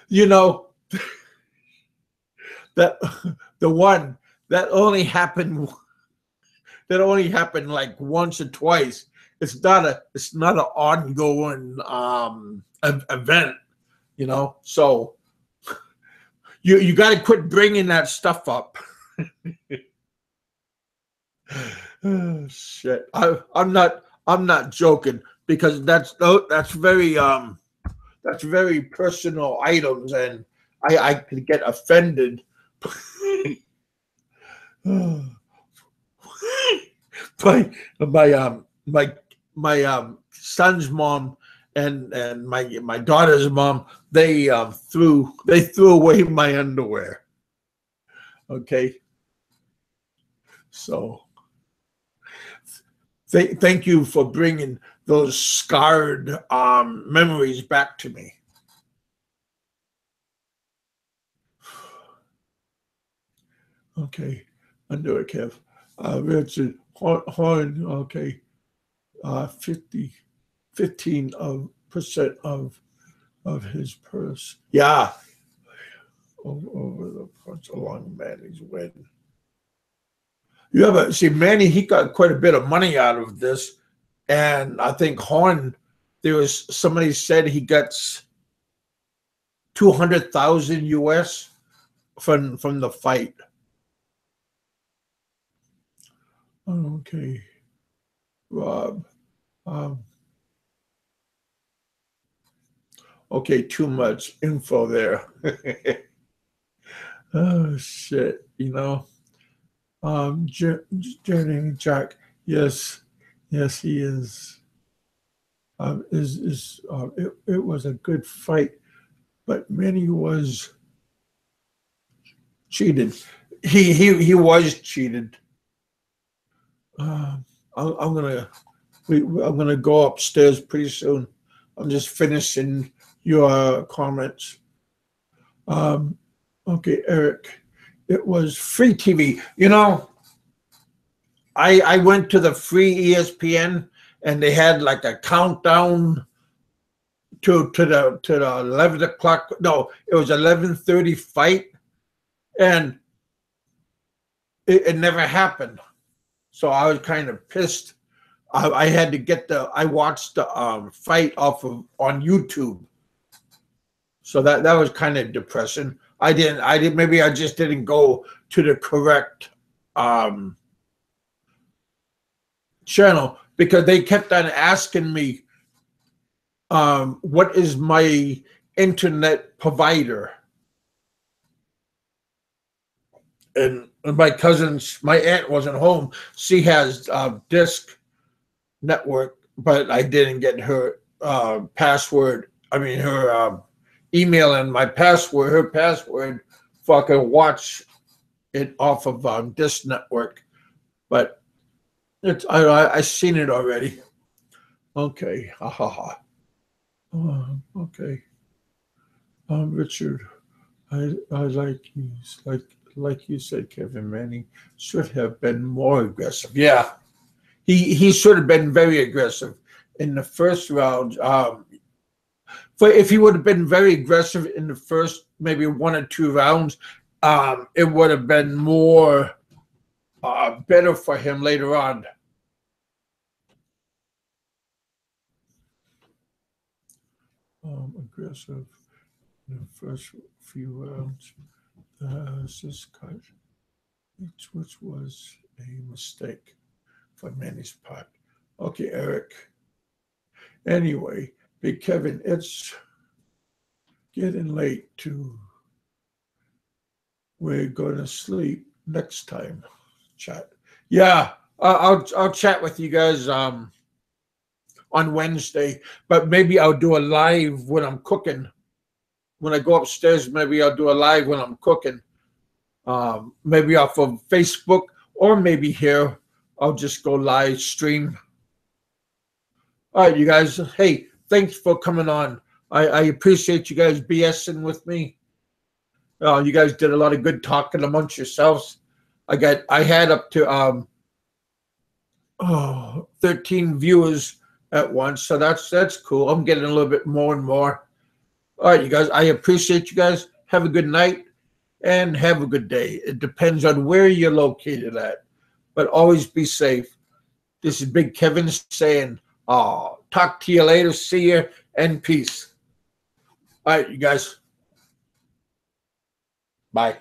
You know, that the one that only happened like once or twice. It's not an ongoing event, you know. So you got to quit bringing that stuff up. Oh, shit. I'm not joking, because that's very personal items, and I could get offended. my son's mom and my daughter's mom, they threw away my underwear. Okay, so thank you for bringing those scarred memories back to me. Okay, undo it, Kev. Richard Horn. Okay, 15% of his purse. Yeah, over the punch along Manny's wedding. You ever see Manny? He got quite a bit of money out of this, and I think Horn. There was somebody said he gets 200,000 US from the fight. Okay, Rob. Okay, too much info there. Oh shit, you know. Jenny Jack, yes, he is. It was a good fight, but Manny was cheated. He was cheated. I'm gonna go upstairs pretty soon. I'm just finishing your comments. Okay, Eric, it was free TV. You know, I went to the free ESPN, and they had like a countdown to the 11 o'clock. No, it was 11:30 fight, and it never happened. So I was kind of pissed. I had to get I watched the fight on YouTube. So that was kind of depressing. Maybe I just didn't go to the correct channel, because they kept on asking me, what is my internet provider? And my aunt wasn't home. She has Disc Network, but I didn't get her password. I mean, her email and her password, so I could watch it off of Disc Network. But I seen it already. Okay, ha ha ha. Okay, Richard, I like you, like you said, Kevin Manning should have been more aggressive. Yeah, he should have been very aggressive in the first round. If he would have been very aggressive in the first maybe 1 or 2 rounds, it would have been more better for him later on. Aggressive in the first few rounds. This cut, which was a mistake for Manny's part. Okay, Eric. Anyway, Big Kevin, it's getting late too. We're gonna sleep next time. Chat. Yeah, I'll chat with you guys on Wednesday, but maybe I'll do a live when I'm cooking. when I go upstairs, maybe I'll do a live when I'm cooking. Maybe off of Facebook, or maybe here I'll just go live stream. All right, you guys. Hey, thanks for coming on. I appreciate you guys BSing with me. You guys did a lot of good talking amongst yourselves. I had up to 13 viewers at once, so that's cool. I'm getting a little bit more and more. All right, you guys. I appreciate you guys. Have a good night and have a good day. It depends on where you're located at, but always be safe. This is Big Kevin saying, talk to you later. See you and peace. All right, you guys. Bye.